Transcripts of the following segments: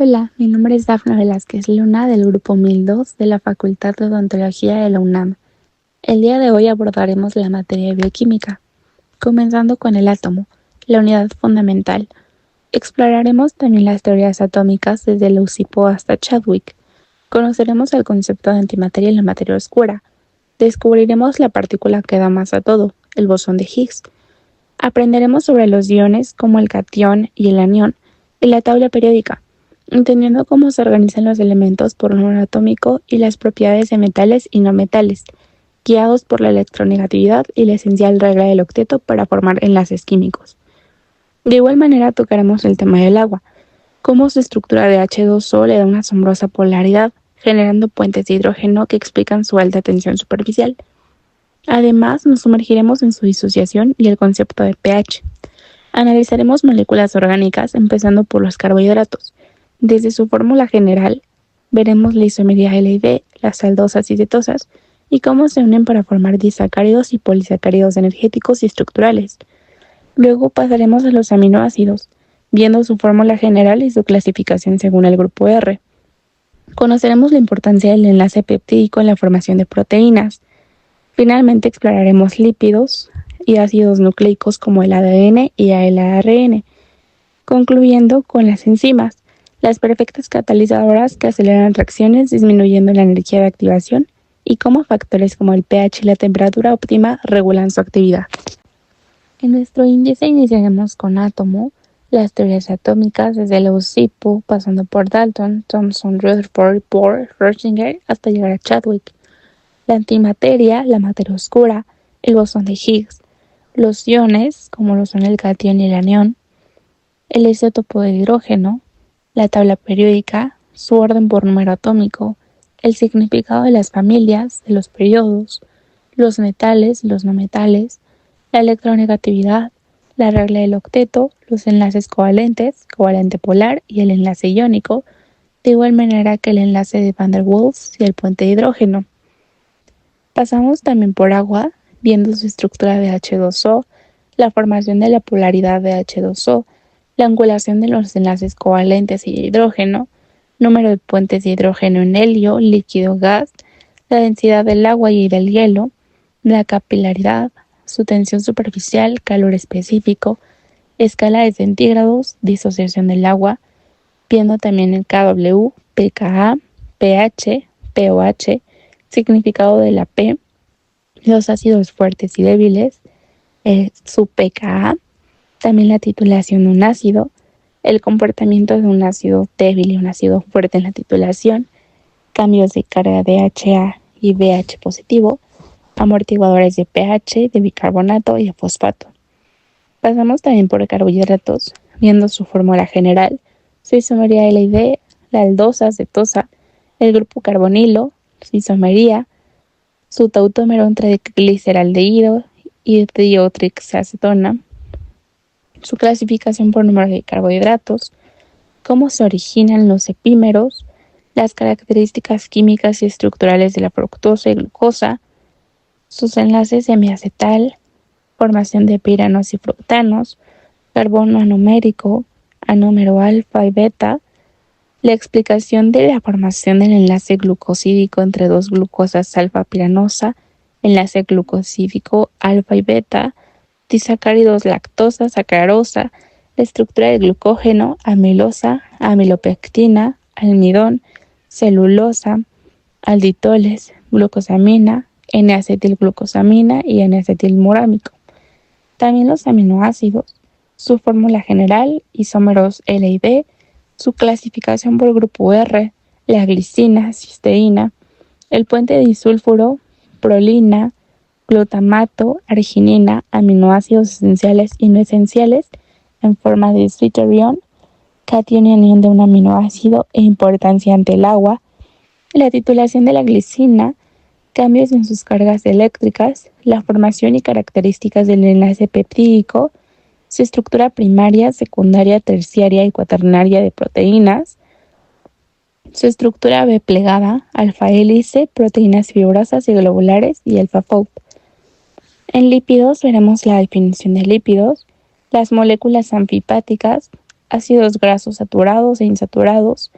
Hola, mi nombre es Dafna Velázquez Luna del grupo 1002 de la Facultad de Odontología de la UNAM. El día de hoy abordaremos la materia de bioquímica, comenzando con el átomo, la unidad fundamental. Exploraremos también las teorías atómicas desde Leucipo hasta Chadwick. Conoceremos el concepto de antimateria y la materia oscura. Descubriremos la partícula que da masa a todo, el bosón de Higgs. Aprenderemos sobre los iones como el catión y el anión y la tabla periódica, entendiendo cómo se organizan los elementos por número atómico y las propiedades de metales y no metales, guiados por la electronegatividad y la esencial regla del octeto para formar enlaces químicos. De igual manera tocaremos el tema del agua, cómo su estructura de H2O le da una asombrosa polaridad, generando puentes de hidrógeno que explican su alta tensión superficial. Además, nos sumergiremos en su disociación y el concepto de pH. Analizaremos moléculas orgánicas empezando por los carbohidratos. Desde su fórmula general, veremos la isomería L y D, las aldosas y cetosas, y cómo se unen para formar disacáridos y polisacáridos energéticos y estructurales. Luego pasaremos a los aminoácidos, viendo su fórmula general y su clasificación según el grupo R. Conoceremos la importancia del enlace peptídico en la formación de proteínas. Finalmente exploraremos lípidos y ácidos nucleicos como el ADN y el ARN, concluyendo con las enzimas, las perfectas catalizadoras que aceleran reacciones disminuyendo la energía de activación y cómo factores como el pH y la temperatura óptima regulan su actividad. En nuestro índice iniciaremos con átomo, las teorías atómicas desde Leucipo, pasando por Dalton, Thomson, Rutherford, Bohr, Schrödinger hasta llegar a Chadwick. La antimateria, la materia oscura, el bosón de Higgs, los iones, como lo son el catión y el anión, el isótopo de hidrógeno, la tabla periódica, su orden por número atómico, el significado de las familias, de los periodos, los metales y los no metales, la electronegatividad, la regla del octeto, los enlaces covalentes, covalente polar y el enlace iónico, de igual manera que el enlace de Van der Waals y el puente de hidrógeno. Pasamos también por agua, viendo su estructura de H2O, la formación de la polaridad de H2O, la angulación de los enlaces covalentes y de hidrógeno, número de puentes de hidrógeno en helio, líquido, gas, la densidad del agua y del hielo, la capilaridad, su tensión superficial, calor específico, escala de centígrados, disociación del agua, viendo también el kW, pKa, pH, pOH, significado de la P, los ácidos fuertes y débiles, su pKa, también la titulación de un ácido, el comportamiento de un ácido débil y un ácido fuerte en la titulación, cambios de carga de HA y BH positivo, amortiguadores de pH, de bicarbonato y de fosfato. Pasamos también por carbohidratos, viendo su fórmula general, su isomería L y D, la aldosa, cetosa, el grupo carbonilo, su isomería, su tautómero entre gliceraldehído y diotrixacetona, su clasificación por número de carbohidratos, cómo se originan los epímeros, las características químicas y estructurales de la fructosa y glucosa, sus enlaces semiacetal, formación de piranos y fructanos, carbono anomérico, anómero alfa y beta, la explicación de la formación del enlace glucosídico entre dos glucosas alfa-piranosa, enlace glucosídico alfa y beta, disacáridos lactosa, sacarosa, la estructura del glucógeno, amilosa, amilopectina, almidón, celulosa, alditoles, glucosamina, N-acetilglucosamina y N-acetilmurámico. También los aminoácidos, su fórmula general, isómeros L y D, su clasificación por grupo R, la glicina, cisteína, el puente disulfuro, prolina, glutamato, arginina, aminoácidos esenciales y no esenciales en forma de zwitterion, catión y anión de un aminoácido e importancia ante el agua, la titulación de la glicina, cambios en sus cargas eléctricas, la formación y características del enlace peptídico, su estructura primaria, secundaria, terciaria y cuaternaria de proteínas, su estructura B plegada, alfa hélice, proteínas fibrosas y globulares y alfa fold. En lípidos veremos la definición de lípidos, las moléculas anfipáticas, ácidos grasos saturados e insaturados,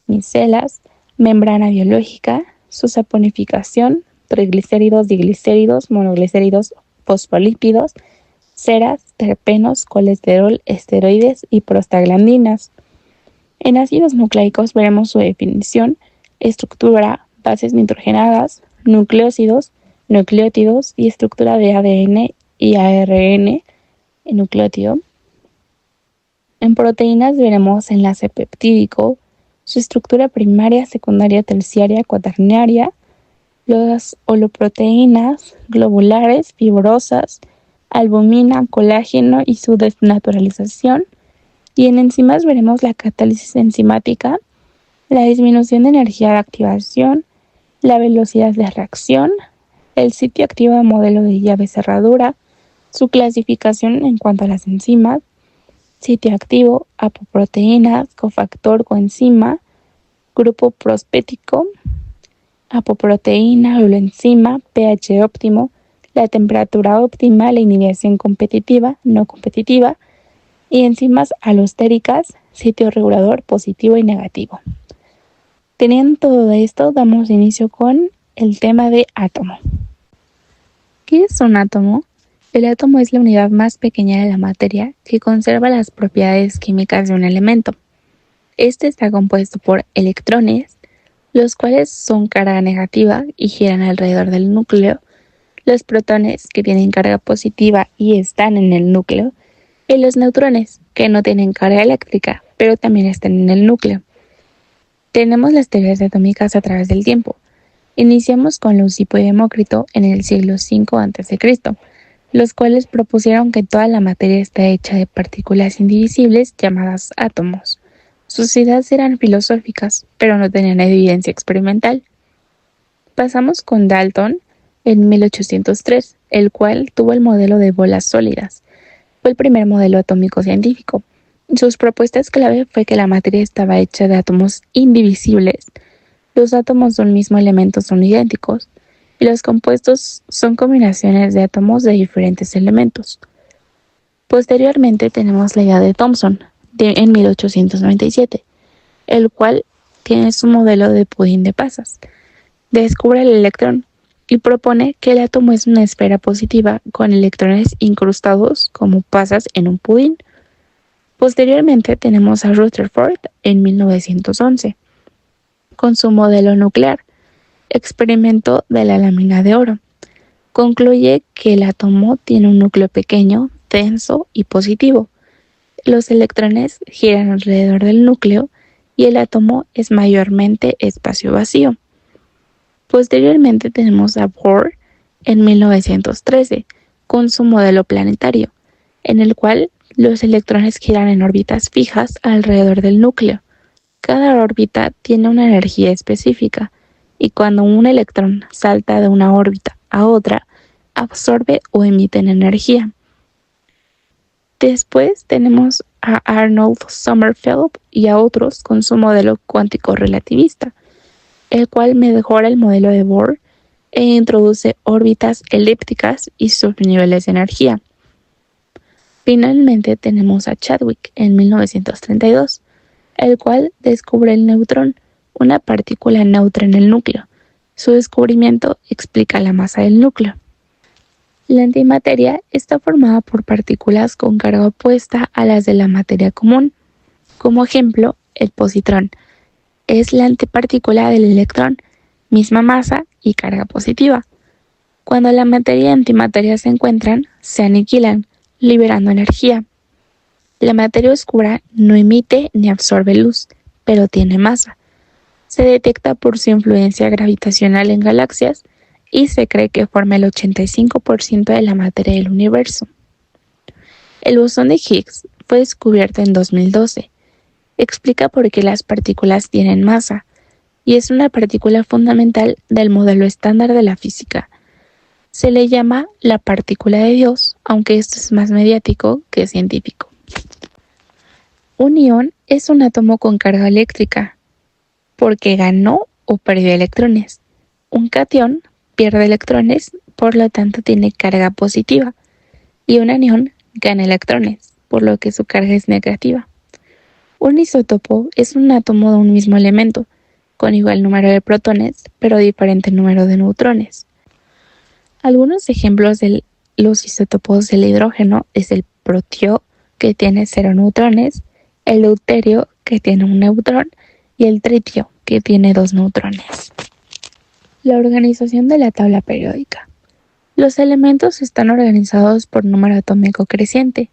micelas, membrana biológica, su saponificación, triglicéridos, diglicéridos, monoglicéridos, fosfolípidos, ceras, terpenos, colesterol, esteroides y prostaglandinas. En ácidos nucleicos veremos su definición, estructura, bases nitrogenadas, nucleósidos, nucleótidos y estructura de ADN y ARN nucleótido. En proteínas veremos enlace peptídico, su estructura primaria, secundaria, terciaria, cuaternaria, las holoproteínas globulares, fibrosas, albumina, colágeno y su desnaturalización. Y en enzimas veremos la catálisis enzimática, la disminución de energía de activación, la velocidad de reacción, el sitio activo de modelo de llave cerradura, su clasificación en cuanto a las enzimas, sitio activo, apoproteínas, cofactor coenzima, grupo prospéptico, apoproteína, holoenzima, pH óptimo, la temperatura óptima, la inhibición competitiva, no competitiva, y enzimas alostéricas, sitio regulador positivo y negativo. Teniendo todo esto, damos inicio con el tema de átomo. ¿Qué es un átomo? El átomo es la unidad más pequeña de la materia que conserva las propiedades químicas de un elemento. Este está compuesto por electrones, los cuales son carga negativa y giran alrededor del núcleo, los protones, que tienen carga positiva y están en el núcleo, y los neutrones, que no tienen carga eléctrica, pero también están en el núcleo. Tenemos las teorías atómicas a través del tiempo. Iniciamos con Leucipo y Demócrito en el siglo V a.C., los cuales propusieron que toda la materia está hecha de partículas indivisibles llamadas átomos. Sus ideas eran filosóficas, pero no tenían evidencia experimental. Pasamos con Dalton en 1803, el cual tuvo el modelo de bolas sólidas. Fue el primer modelo atómico científico. Sus propuestas clave fue que la materia estaba hecha de átomos indivisibles. Los átomos de un mismo elemento son idénticos, y los compuestos son combinaciones de átomos de diferentes elementos. Posteriormente tenemos la idea de Thomson, en 1897, el cual tiene su modelo de pudín de pasas. Descubre el electrón y propone que el átomo es una esfera positiva con electrones incrustados como pasas en un pudín. Posteriormente tenemos a Rutherford en 1911, con su modelo nuclear, experimento de la lámina de oro. Concluye que el átomo tiene un núcleo pequeño, denso y positivo. Los electrones giran alrededor del núcleo y el átomo es mayormente espacio vacío. Posteriormente tenemos a Bohr en 1913 con su modelo planetario, en el cual los electrones giran en órbitas fijas alrededor del núcleo. Cada órbita tiene una energía específica y cuando un electrón salta de una órbita a otra, absorbe o emite energía. Después tenemos a Arnold Sommerfeld y a otros con su modelo cuántico relativista, el cual mejora el modelo de Bohr e introduce órbitas elípticas y subniveles de energía. Finalmente tenemos a Chadwick en 1932, el cual descubre el neutrón, una partícula neutra en el núcleo. Su descubrimiento explica la masa del núcleo. La antimateria está formada por partículas con carga opuesta a las de la materia común. Como ejemplo, el positrón es la antipartícula del electrón, misma masa y carga positiva. Cuando la materia y antimateria se encuentran, se aniquilan, liberando energía. La materia oscura no emite ni absorbe luz, pero tiene masa. Se detecta por su influencia gravitacional en galaxias y se cree que forma el 85% de la materia del universo. El bosón de Higgs fue descubierto en 2012. Explica por qué las partículas tienen masa y es una partícula fundamental del modelo estándar de la física. Se le llama la partícula de Dios, aunque esto es más mediático que científico. Un ion es un átomo con carga eléctrica, porque ganó o perdió electrones. Un catión pierde electrones, por lo tanto tiene carga positiva, y un anión gana electrones, por lo que su carga es negativa. Un isótopo es un átomo de un mismo elemento, con igual número de protones, pero diferente número de neutrones. Algunos ejemplos de los isótopos del hidrógeno es el protio, que tiene 0 neutrones, el deuterio, que tiene 1 neutrón, y el tritio, que tiene 2 neutrones. La organización de la tabla periódica. Los elementos están organizados por número atómico creciente,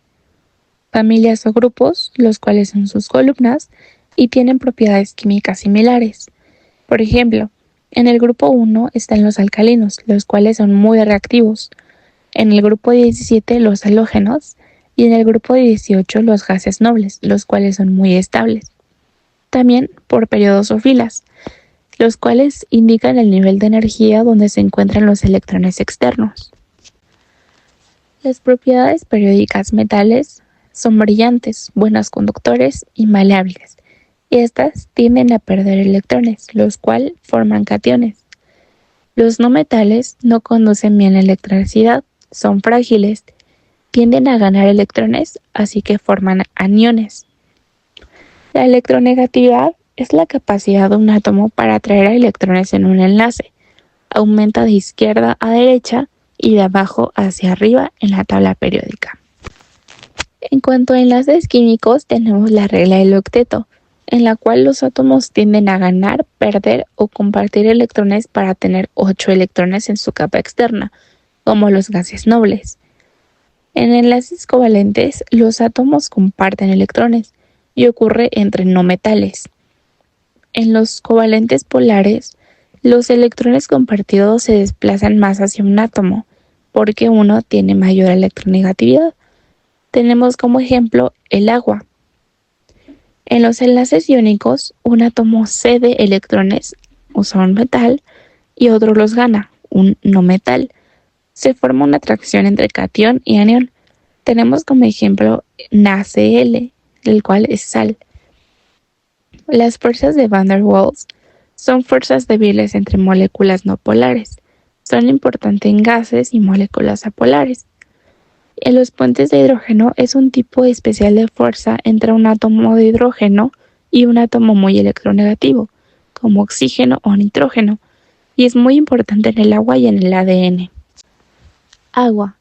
familias o grupos, los cuales son sus columnas, y tienen propiedades químicas similares. Por ejemplo, en el grupo 1 están los alcalinos, los cuales son muy reactivos. En el grupo 17 los halógenos y en el grupo 18 los gases nobles, los cuales son muy estables. También por periodos o filas, los cuales indican el nivel de energía donde se encuentran los electrones externos. Las propiedades periódicas metales son brillantes, buenos conductores y maleables, y estas tienden a perder electrones, los cuales forman cationes. Los no metales no conducen bien la electricidad, son frágiles, tienden a ganar electrones, así que forman aniones. La electronegatividad es la capacidad de un átomo para atraer a electrones en un enlace. Aumenta de izquierda a derecha y de abajo hacia arriba en la tabla periódica. En cuanto a enlaces químicos, tenemos la regla del octeto, en la cual los átomos tienden a ganar, perder o compartir electrones para tener 8 electrones en su capa externa, como los gases nobles. En enlaces covalentes, los átomos comparten electrones y ocurre entre no metales. En los covalentes polares, los electrones compartidos se desplazan más hacia un átomo, porque uno tiene mayor electronegatividad. Tenemos como ejemplo el agua. En los enlaces iónicos, un átomo cede electrones, usa un metal, y otro los gana, un no metal. Se forma una atracción entre catión y anión. Tenemos como ejemplo NaCl, el cual es sal. Las fuerzas de Van der Waals son fuerzas débiles entre moléculas no polares. Son importantes en gases y moléculas apolares. En los puentes de hidrógeno es un tipo especial de fuerza entre un átomo de hidrógeno y un átomo muy electronegativo, como oxígeno o nitrógeno, y es muy importante en el agua y en el ADN. Agua.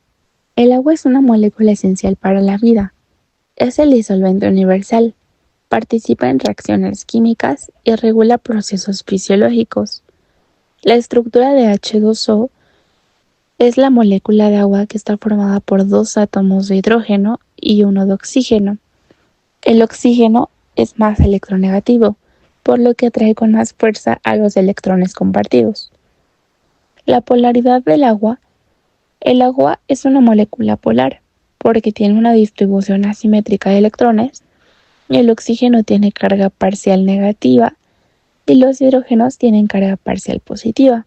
El agua es una molécula esencial para la vida. Es el disolvente universal. Participa en reacciones químicas y regula procesos fisiológicos. La estructura de H2O es la molécula de agua que está formada por 2 átomos de hidrógeno y 1 de oxígeno. El oxígeno es más electronegativo, por lo que atrae con más fuerza a los electrones compartidos. La polaridad del agua. El agua es una molécula polar, porque tiene una distribución asimétrica de electrones. El oxígeno tiene carga parcial negativa y los hidrógenos tienen carga parcial positiva.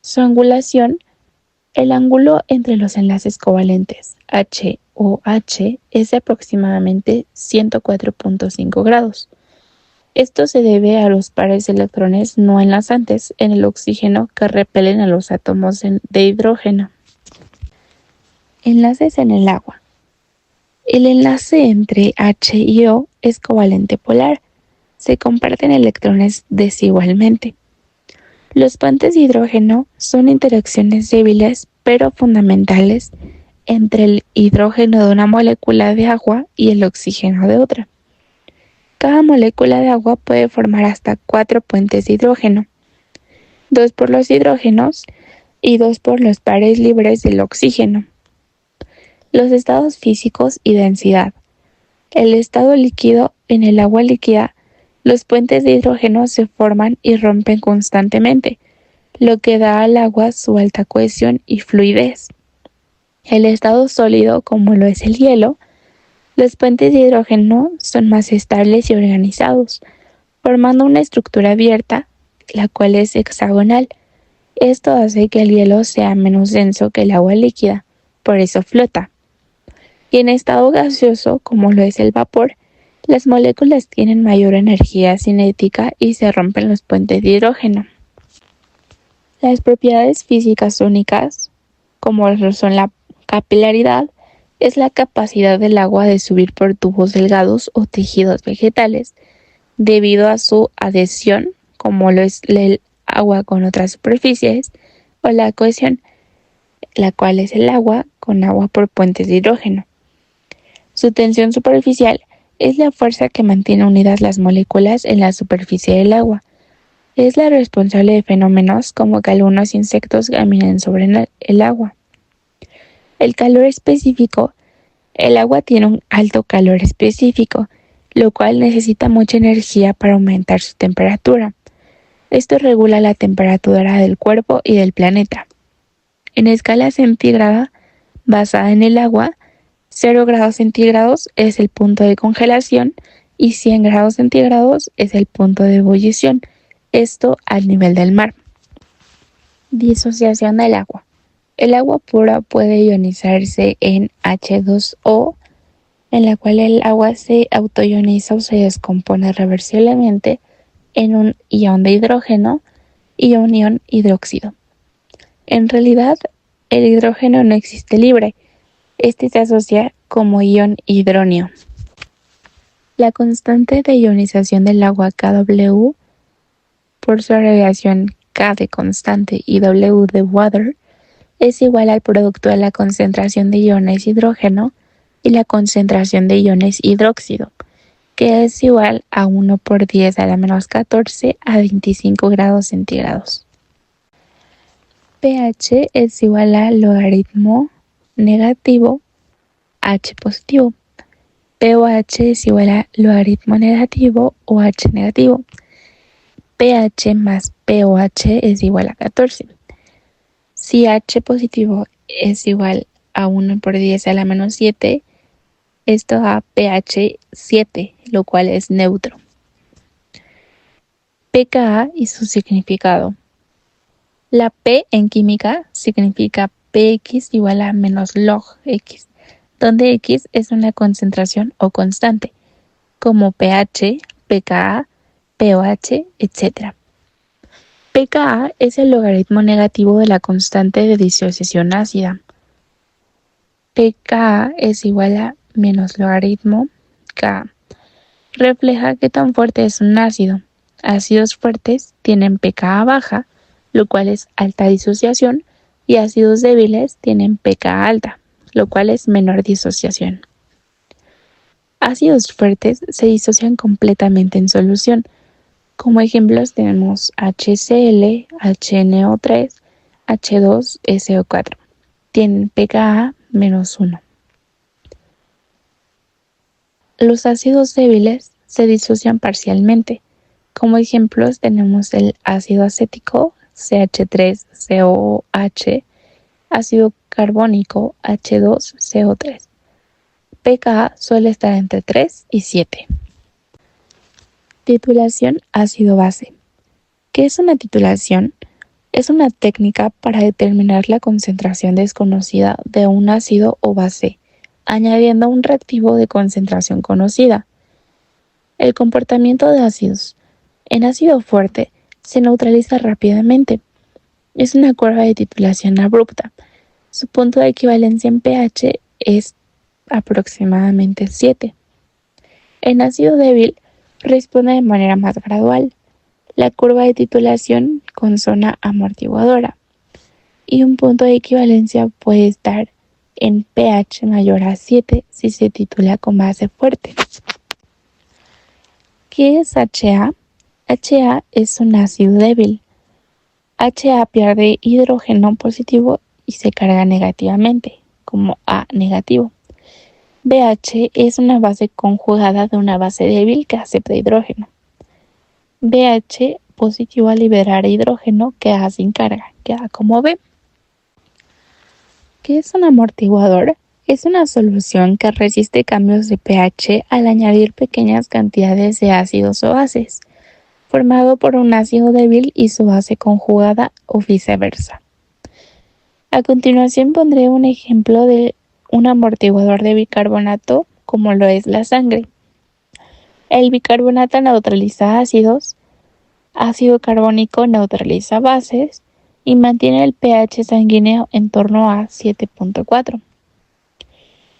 Su angulación. El ángulo entre los enlaces covalentes H-OH es de aproximadamente 104.5 grados. Esto se debe a los pares de electrones no enlazantes en el oxígeno que repelen a los átomos de hidrógeno. Enlaces en el agua. El enlace entre H y O es covalente polar. Se comparten electrones desigualmente. Los puentes de hidrógeno son interacciones débiles pero fundamentales entre el hidrógeno de una molécula de agua y el oxígeno de otra. Cada molécula de agua puede formar hasta 4 puentes de hidrógeno, 2 por los hidrógenos y 2 por los pares libres del oxígeno. Los estados físicos y densidad. El estado líquido. En el agua líquida, los puentes de hidrógeno se forman y rompen constantemente, lo que da al agua su alta cohesión y fluidez. El estado sólido, como lo es el hielo, los puentes de hidrógeno son más estables y organizados, formando una estructura abierta, la cual es hexagonal. Esto hace que el hielo sea menos denso que el agua líquida, por eso flota. Y en estado gaseoso, como lo es el vapor, las moléculas tienen mayor energía cinética y se rompen los puentes de hidrógeno. Las propiedades físicas únicas, como lo son la capilaridad, es la capacidad del agua de subir por tubos delgados o tejidos vegetales debido a su adhesión, como lo es el agua con otras superficies, o la cohesión, la cual es el agua con agua por puentes de hidrógeno. Su tensión superficial es la fuerza que mantiene unidas las moléculas en la superficie del agua. Es la responsable de fenómenos como que algunos insectos caminen sobre el agua. El calor específico. El agua tiene un alto calor específico, lo cual necesita mucha energía para aumentar su temperatura. Esto regula la temperatura del cuerpo y del planeta. En escala centígrada, basada en el agua, 0 grados centígrados es el punto de congelación y 100 grados centígrados es el punto de ebullición, esto al nivel del mar. Disociación del agua. El agua pura puede ionizarse en H2O, en la cual el agua se autoioniza o se descompone reversiblemente en un ion de hidrógeno y un ion hidróxido. En realidad, el hidrógeno no existe libre. Este se asocia como ion hidronio. La constante de ionización del agua Kw, por su abreviación K de constante y W de water, es igual al producto de la concentración de iones hidrógeno y la concentración de iones hidróxido, que es igual a 1 por 10 a la menos 14 a 25 grados centígrados. pH es igual a logaritmo negativo H positivo. pOH es igual a logaritmo negativo o H negativo. pH más pOH es igual a 14. Si H positivo es igual a 1 por 10 a la menos 7, esto da pH 7, lo cual es neutro. pKa y su significado. La P en química significa px igual a menos log x, donde x es una concentración o constante, como pH, pKa, pOH, etc. pKa es el logaritmo negativo de la constante de disociación ácida. pKa es igual a menos logaritmo Ka. Refleja qué tan fuerte es un ácido. Ácidos fuertes tienen pKa baja, lo cual es alta disociación, y ácidos débiles tienen pKa alta, lo cual es menor disociación. Ácidos fuertes se disocian completamente en solución. Como ejemplos tenemos HCl, HNO3, H2SO4. Tienen pKa menos 1. Los ácidos débiles se disocian parcialmente. Como ejemplos tenemos el ácido acético, CH3COOH, ácido carbónico, H2CO3. pKa suele estar entre 3 y 7. Titulación ácido-base. ¿Qué es una titulación? Es una técnica para determinar la concentración desconocida de un ácido o base, añadiendo un reactivo de concentración conocida. El comportamiento de ácidos. En ácido fuerte se neutraliza rápidamente. Es una curva de titulación abrupta. Su punto de equivalencia en pH es aproximadamente 7. En ácido débil responde de manera más gradual. La curva de titulación con zona amortiguadora. Y un punto de equivalencia puede estar en pH mayor a 7 si se titula con base fuerte. ¿Qué es HA? HA es un ácido débil. HA pierde hidrógeno positivo y se carga negativamente, como A negativo. BH es una base conjugada de una base débil que acepta hidrógeno. BH positivo al liberar hidrógeno queda sin carga, queda como B. ¿Qué es un amortiguador? Es una solución que resiste cambios de pH al añadir pequeñas cantidades de ácidos o bases, formado por un ácido débil y su base conjugada o viceversa. A continuación pondré un ejemplo de un amortiguador de bicarbonato, como lo es la sangre. El bicarbonato neutraliza ácidos, ácido carbónico neutraliza bases y mantiene el pH sanguíneo en torno a 7.4.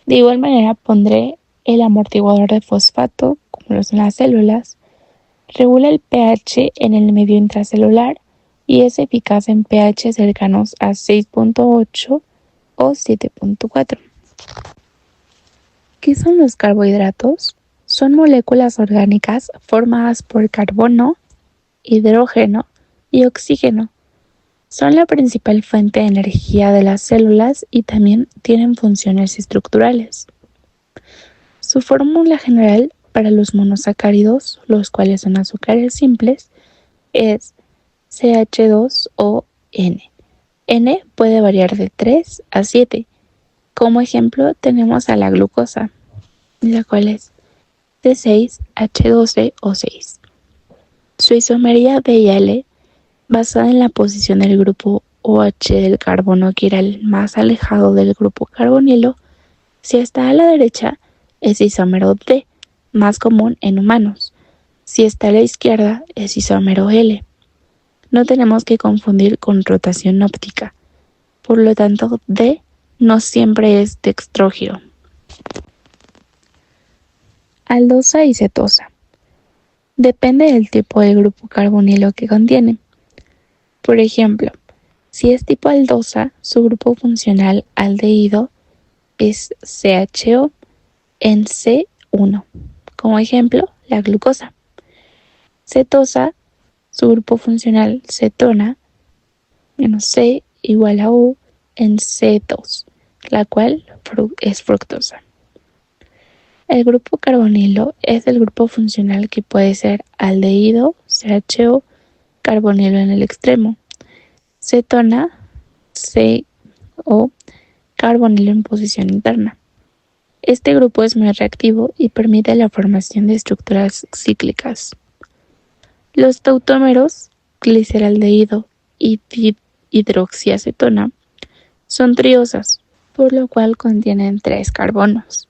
De igual manera pondré el amortiguador de fosfato, como lo son las células, regula el pH en el medio intracelular y es eficaz en pH cercanos a 6.8 o 7.4. ¿Qué son los carbohidratos? Son moléculas orgánicas formadas por carbono, hidrógeno y oxígeno. Son la principal fuente de energía de las células y también tienen funciones estructurales. Su fórmula general para los monosacáridos, los cuales son azúcares simples, es CH2O N. N puede variar de 3 a 7. Como ejemplo tenemos a la glucosa, la cual es C6H12O6. Su isomería DIL, basada en la posición del grupo OH del carbono quiral más alejado del grupo carbonilo, si está a la derecha es isómero D, más común en humanos. Si está a la izquierda es isómero L. No tenemos que confundir con rotación óptica. Por lo tanto, D no siempre es dextrógiro. Aldosa y cetosa. Depende del tipo de grupo carbonilo que contiene. Por ejemplo, si es tipo aldosa, su grupo funcional aldehído es CHO en C1. Como ejemplo, la glucosa. Cetosa, su grupo funcional cetona, menos C igual a U en C2, la cual es fructosa. El grupo carbonilo es el grupo funcional que puede ser aldehído, CHO, carbonilo en el extremo, cetona, CO, carbonilo en posición interna. Este grupo es muy reactivo y permite la formación de estructuras cíclicas. Los tautómeros, gliceraldehído y hidroxiacetona, son triosas, por lo cual contienen 3 carbonos: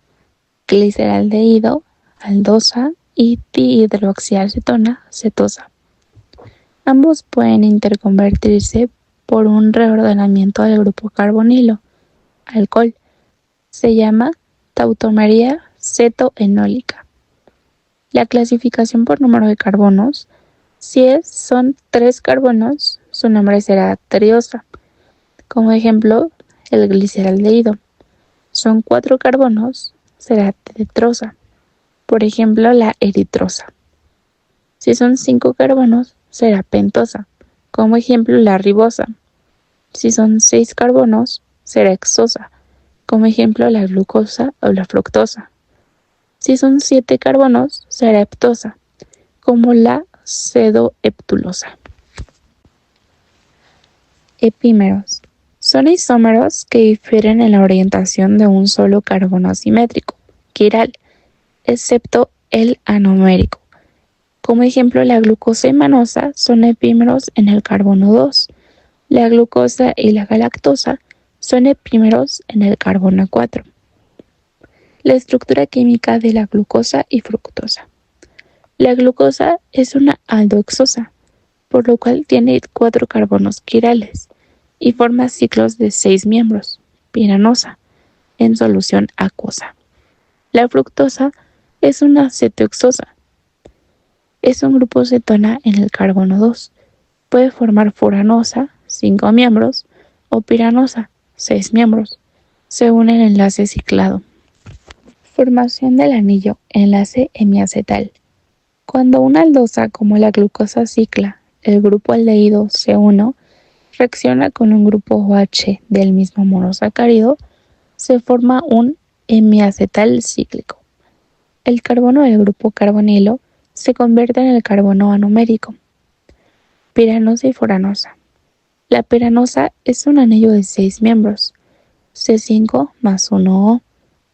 gliceraldehído, aldosa y dihidroxiacetona, cetosa. Ambos pueden interconvertirse por un reordenamiento del grupo carbonilo, alcohol. Se llama tautomería cetoenólica. La clasificación por número de carbonos: si son 3 carbonos, su nombre será triosa. Como ejemplo, el gliceraldehído. Son 4 carbonos, será tetrosa. Por ejemplo, la eritrosa. Si son 5 carbonos, será pentosa. Como ejemplo, la ribosa. Si son 6 carbonos, será hexosa. Como ejemplo, la glucosa o la fructosa. Si son 7 carbonos, será heptosa, como la pseudoheptulosa. Epímeros. Son isómeros que difieren en la orientación de un solo carbono asimétrico, quiral, excepto el anomérico. Como ejemplo, la glucosa y manosa son epímeros en el carbono 2. La glucosa y la galactosa son epímeros en el carbono 4. La estructura química de la glucosa y fructosa. La glucosa es una aldohexosa, por lo cual tiene 4 carbonos quirales y forma ciclos de 6 miembros, piranosa, en solución acuosa. La fructosa es una cetohexosa. Es un grupo cetona en el carbono 2. Puede formar furanosa, 5 miembros, o piranosa, 6 miembros, según el enlace ciclado. Formación del anillo, enlace hemiacetal. Cuando una aldosa como la glucosa cicla el grupo aldehído C1 reacciona con un grupo OH del mismo monosacárido, se forma un hemiacetal cíclico. El carbono del grupo carbonilo se convierte en el carbono anomérico. Piranosa y furanosa. La piranosa es un anillo de 6 miembros, C5 más 1O,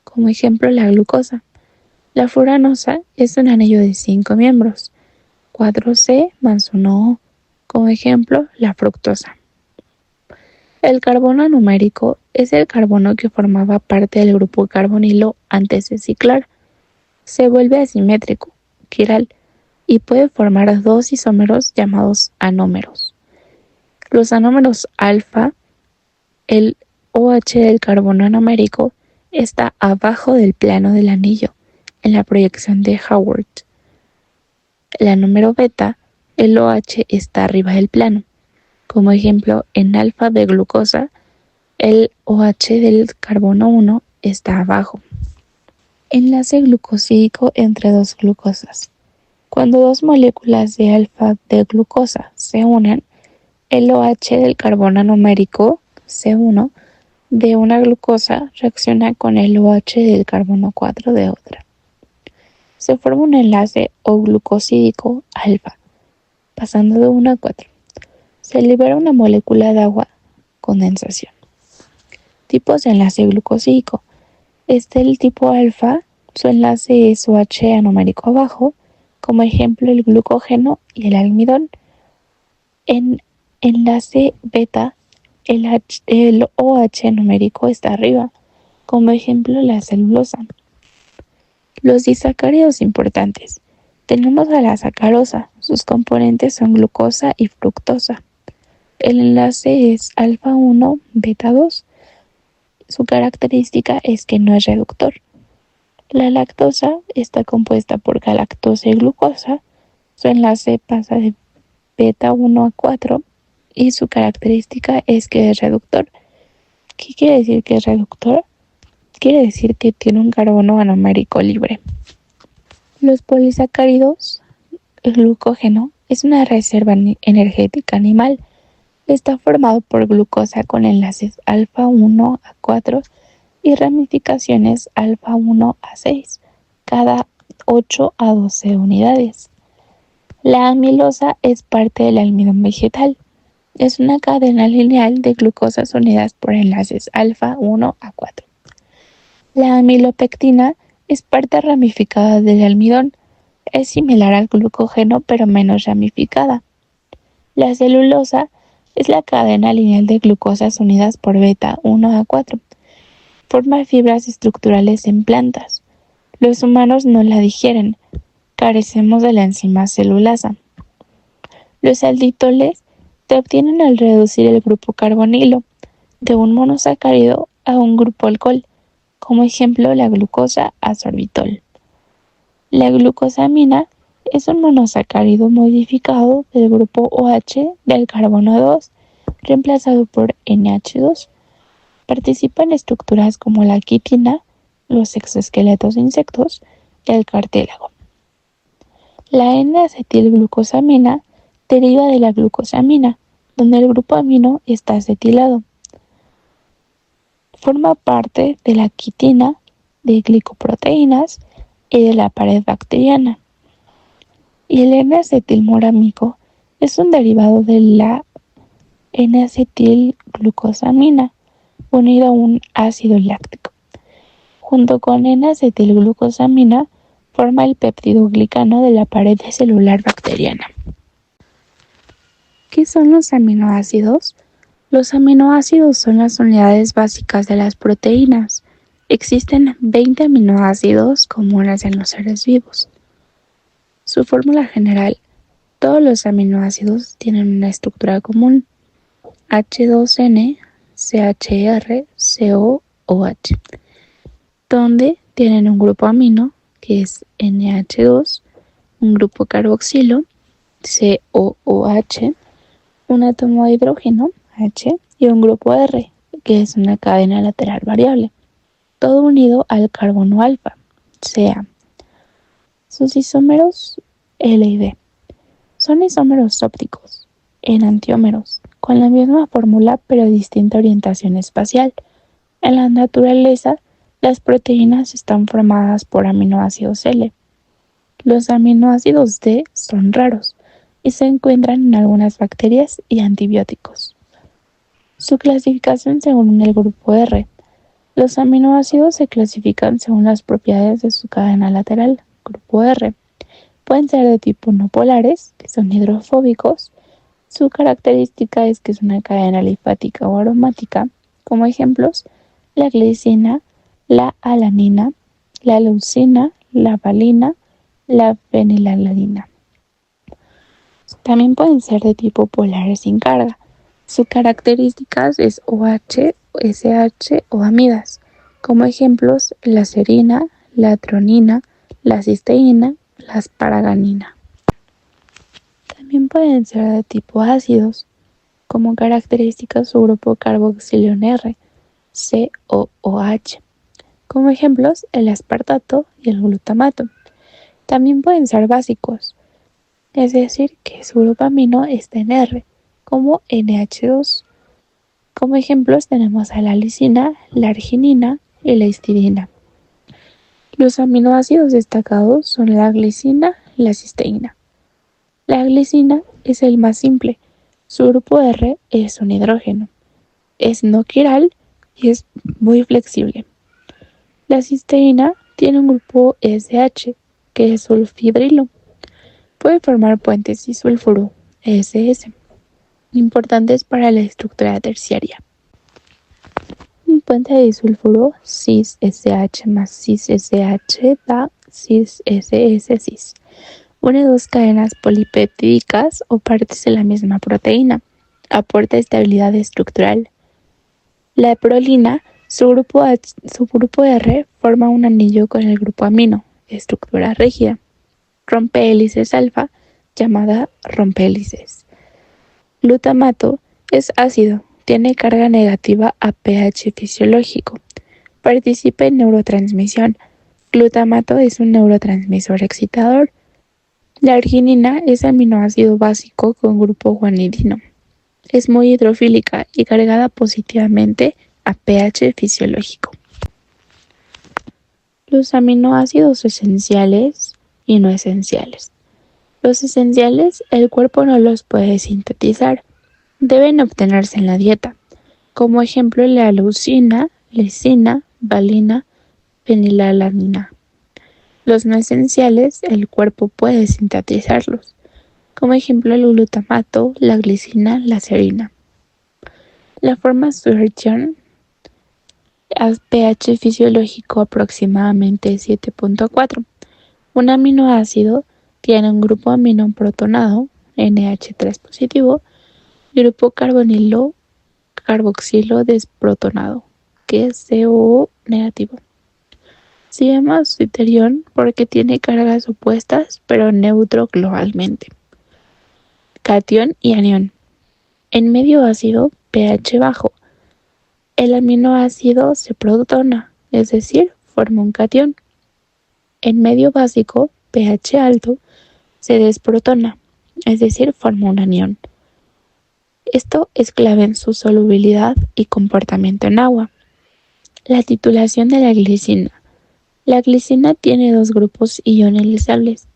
como ejemplo la glucosa. La furanosa es un anillo de 5 miembros, 4C más 1O, como ejemplo la fructosa. El carbono anomérico es el carbono que formaba parte del grupo carbonilo antes de ciclar. Se vuelve asimétrico, quiral, y puede formar 2 isómeros llamados anómeros. Los anómeros alfa, el OH del carbono anomérico, está abajo del plano del anillo, en la proyección de Howard. La número beta, el OH está arriba del plano. Como ejemplo, en alfa de glucosa, el OH del carbono 1 está abajo. Enlace glucosídico entre dos glucosas. Cuando dos moléculas de alfa de glucosa se unen, el OH del carbono numérico C1 de una glucosa reacciona con el OH del carbono 4 de otra. Se forma un enlace O-glucosídico alfa, pasando de 1 a 4. Se libera una molécula de agua, condensación. Tipos de enlace glucosídico. El tipo alfa, su enlace es OH anumérico abajo, como ejemplo el glucógeno y el almidón. En enlace beta, el OH numérico está arriba, como ejemplo la celulosa. Los disacáridos importantes. Tenemos a la sacarosa, sus componentes son glucosa y fructosa. El enlace es alfa 1, beta 2. Su característica es que no es reductor. La lactosa está compuesta por galactosa y glucosa. Su enlace pasa de beta 1 a 4 y su característica es que es reductor. ¿Qué quiere decir que es reductor? Quiere decir que tiene un carbono anomérico libre. Los polisacáridos, el glucógeno, es una reserva energética animal. Está formado por glucosa con enlaces alfa 1 a 4 y ramificaciones alfa 1 a 6, cada 8 a 12 unidades. La amilosa es parte del almidón vegetal. Es una cadena lineal de glucosas unidas por enlaces alfa 1 a 4. La amilopectina es parte ramificada del almidón. Es similar al glucógeno pero menos ramificada. La celulosa es la cadena lineal de glucosas unidas por beta 1 a 4. Forma fibras estructurales en plantas. Los humanos no la digieren. Carecemos de la enzima celulasa. Los alditoles se obtienen al reducir el grupo carbonilo de un monosacárido a un grupo alcohol, como ejemplo la glucosa a sorbitol. La glucosamina es un monosacárido modificado del grupo OH del carbono 2, reemplazado por NH2. Participa en estructuras como la quitina, los exoesqueletos de insectos y el cartílago. La N-acetilglucosamina deriva de la glucosamina, donde el grupo amino está acetilado. Forma parte de la quitina, de glicoproteínas y de la pared bacteriana. Y el N-acetilmorámico es un derivado de la N-acetilglucosamina, unido a un ácido láctico. Junto con N-acetilglucosamina, forma el peptidoglicano de la pared celular bacteriana. ¿Qué son los aminoácidos? Los aminoácidos son las unidades básicas de las proteínas. Existen 20 aminoácidos comunes en los seres vivos. Su fórmula general: todos los aminoácidos tienen una estructura común: H2N, CHR, COOH, donde tienen un grupo amino, que es NH2, un grupo carboxilo, COOH, un átomo de hidrógeno, H, y un grupo R, que es una cadena lateral variable, todo unido al carbono alfa, Ca. Sus isómeros L y D son isómeros ópticos, enantiómeros, con la misma fórmula pero distinta orientación espacial. En la naturaleza, las proteínas están formadas por aminoácidos L. Los aminoácidos D son raros y se encuentran en algunas bacterias y antibióticos. Su clasificación según el grupo R. Los aminoácidos se clasifican según las propiedades de su cadena lateral, grupo R. Pueden ser de tipo no polares, que son hidrofóbicos. Su característica es que es una cadena alifática o aromática. Como ejemplos, la glicina, la alanina, la leucina, la valina, la fenilalanina. También pueden ser de tipo polares sin carga. Sus características es OH, SH o amidas. como ejemplos la serina, la tronina, la cisteína, la asparaganina. También pueden ser de tipo ácidos, como características su grupo carboxilo R, COOH. Como ejemplos, el aspartato y el glutamato. También pueden ser básicos, es decir, que su grupo amino está en R, como NH2. Como ejemplos tenemos a la lisina, la arginina y la histidina. Los aminoácidos destacados son la glicina y la cisteína. La glicina es el más simple. Su grupo R es un hidrógeno. Es no quiral y es muy flexible. La cisteína tiene un grupo SH, que es sulfidrilo. Puede formar puentes disulfuro, SS, importantes para la estructura terciaria. Un puente de disulfuro cis-SH más cis-SH da cis-SS-cis. Une dos cadenas polipeptídicas o partes de la misma proteína. Aporta estabilidad estructural. La prolina, su grupo R, forma un anillo con el grupo amino, estructura rígida. Rompe hélices alfa, llamada rompehélices. Glutamato es ácido, tiene carga negativa a pH fisiológico. Participa en neurotransmisión. Glutamato es un neurotransmisor excitador. La arginina es aminoácido básico con grupo guanidino. Es muy hidrofílica y cargada positivamente a pH fisiológico. Los aminoácidos esenciales y no esenciales. Los esenciales el cuerpo no los puede sintetizar, deben obtenerse en la dieta, como ejemplo la leucina, lisina, valina, fenilalanina. Los no esenciales el cuerpo puede sintetizarlos, como ejemplo el glutamato, la glicina, la serina. La forma Sturgeon a pH fisiológico aproximadamente 7.4. Un aminoácido tiene un grupo amino protonado, NH3 positivo, y grupo carbonilo carboxilo desprotonado, que es COO negativo. Se llama deuterión porque tiene cargas opuestas, pero neutro globalmente. Catión y anión. En medio ácido, pH bajo, el aminoácido se protona, es decir, forma un catión. En medio básico, pH alto, se desprotona, es decir, forma un anión. Esto es clave en su solubilidad y comportamiento en agua. La titulación de la glicina. La glicina tiene dos grupos ionilizables.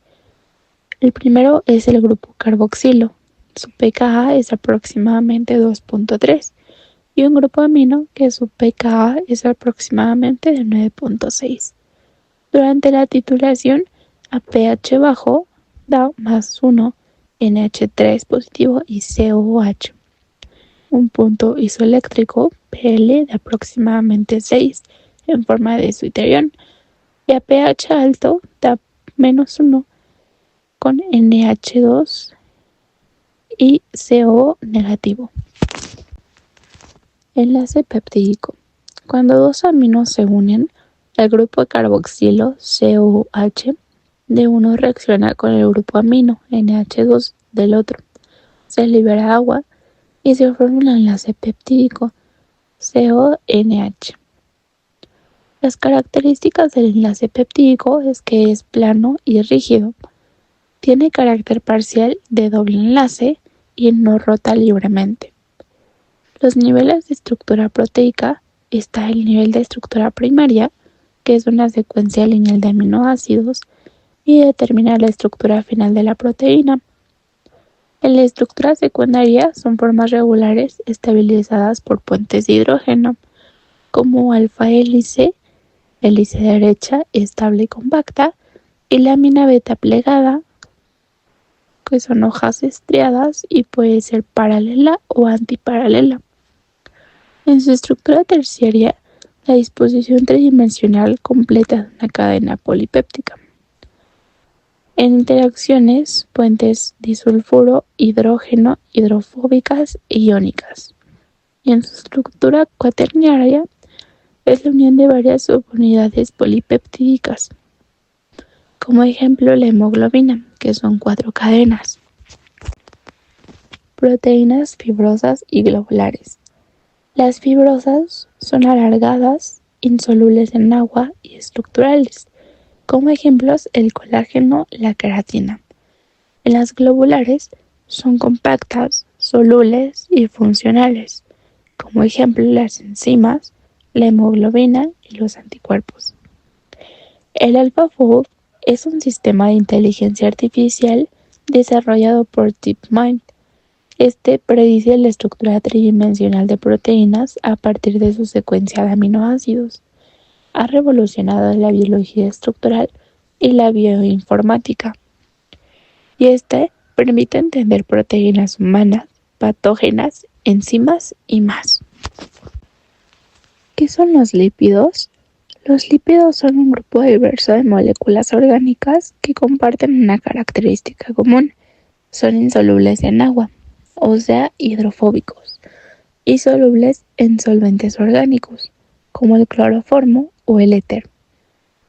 El primero es el grupo carboxilo. Su pKa es aproximadamente 2.3 y un grupo amino que su pKa es aproximadamente de 9.6. Durante la titulación a pH bajo da +1 NH3 positivo y COOH. Un punto isoeléctrico Pl de aproximadamente 6 en forma de deuterión y a pH alto da -1 con NH2 y CO negativo. Enlace peptídico. Cuando dos aminos se unen, el grupo carboxilo COOH de uno reacciona con el grupo amino NH2 del otro. Se libera agua y se forma un enlace peptídico CONH. Las características del enlace peptídico es que es plano y rígido. Tiene carácter parcial de doble enlace y no rota libremente. Los niveles de estructura proteica está el nivel de estructura primaria, que es una secuencia lineal de aminoácidos, y determina la estructura final de la proteína. En la estructura secundaria son formas regulares estabilizadas por puentes de hidrógeno, como alfa-hélice, hélice derecha estable y compacta, y lámina beta plegada, que son hojas estriadas y puede ser paralela o antiparalela. En su estructura terciaria, la disposición tridimensional completa una cadena polipéptica. En interacciones, puentes disulfuro, hidrógeno, hidrofóbicas e iónicas. Y en su estructura cuaternaria, es la unión de varias subunidades polipeptídicas. Como ejemplo, la hemoglobina, que son 4 cadenas. Proteínas fibrosas y globulares. Las fibrosas son alargadas, insolubles en agua y estructurales. Como ejemplos, el colágeno, la queratina. Las globulares son compactas, solubles y funcionales. Como ejemplo, las enzimas, la hemoglobina y los anticuerpos. El AlphaFold es un sistema de inteligencia artificial desarrollado por DeepMind. Este predice la estructura tridimensional de proteínas a partir de su secuencia de aminoácidos. Ha revolucionado la biología estructural y la bioinformática. Y permite entender proteínas humanas, patógenas, enzimas y más. ¿Qué son los lípidos? Los lípidos son un grupo diverso de moléculas orgánicas que comparten una característica común. Son insolubles en agua, o sea, hidrofóbicos, y solubles en solventes orgánicos, como el cloroformo o el éter.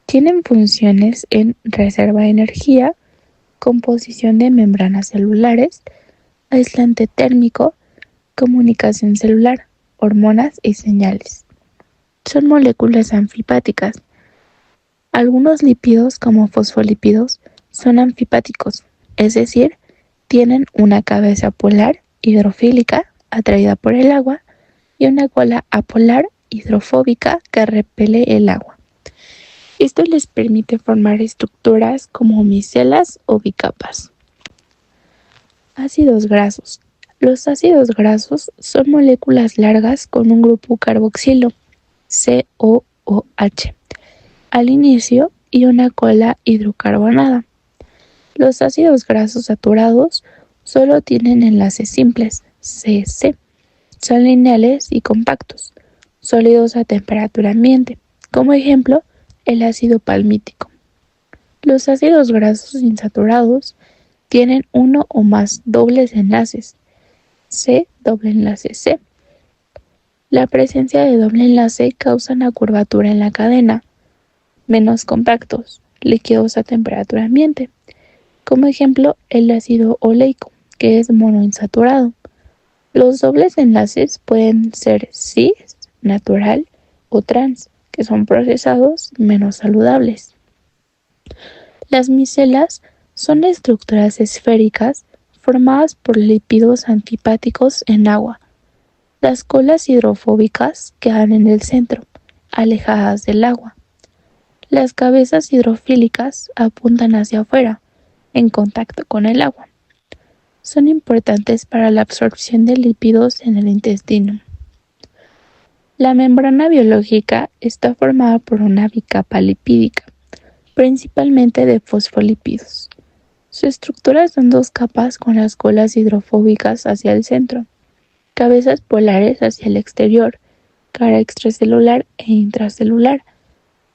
Tienen funciones en reserva de energía, composición de membranas celulares, aislante térmico, comunicación celular, hormonas y señales. Son moléculas anfipáticas. Algunos lípidos, como fosfolípidos, son anfipáticos, es decir, tienen una cabeza polar hidrofílica atraída por el agua y una cola apolar hidrofóbica que repele el agua. Esto les permite formar estructuras como micelas o bicapas. Ácidos grasos. Los ácidos grasos son moléculas largas con un grupo carboxilo, COOH, al inicio y una cola hidrocarbonada. Los ácidos grasos saturados solo tienen enlaces simples, CC. Son lineales y compactos, sólidos a temperatura ambiente. Como ejemplo, el ácido palmítico. Los ácidos grasos insaturados tienen uno o más dobles enlaces, doble enlace C. La presencia de doble enlace causa una curvatura en la cadena, menos compactos, líquidos a temperatura ambiente. Como ejemplo, el ácido oleico, que es monoinsaturado. Los dobles enlaces pueden ser cis, natural, o trans, que son procesados menos saludables. Las micelas son estructuras esféricas formadas por lípidos anfipáticos en agua. Las colas hidrofóbicas quedan en el centro, alejadas del agua. Las cabezas hidrofílicas apuntan hacia afuera, en contacto con el agua. Son importantes para la absorción de lípidos en el intestino. La membrana biológica está formada por una bicapa lipídica, principalmente de fosfolípidos. Su estructura son 2 capas con las colas hidrofóbicas hacia el centro, cabezas polares hacia el exterior, cara extracelular e intracelular.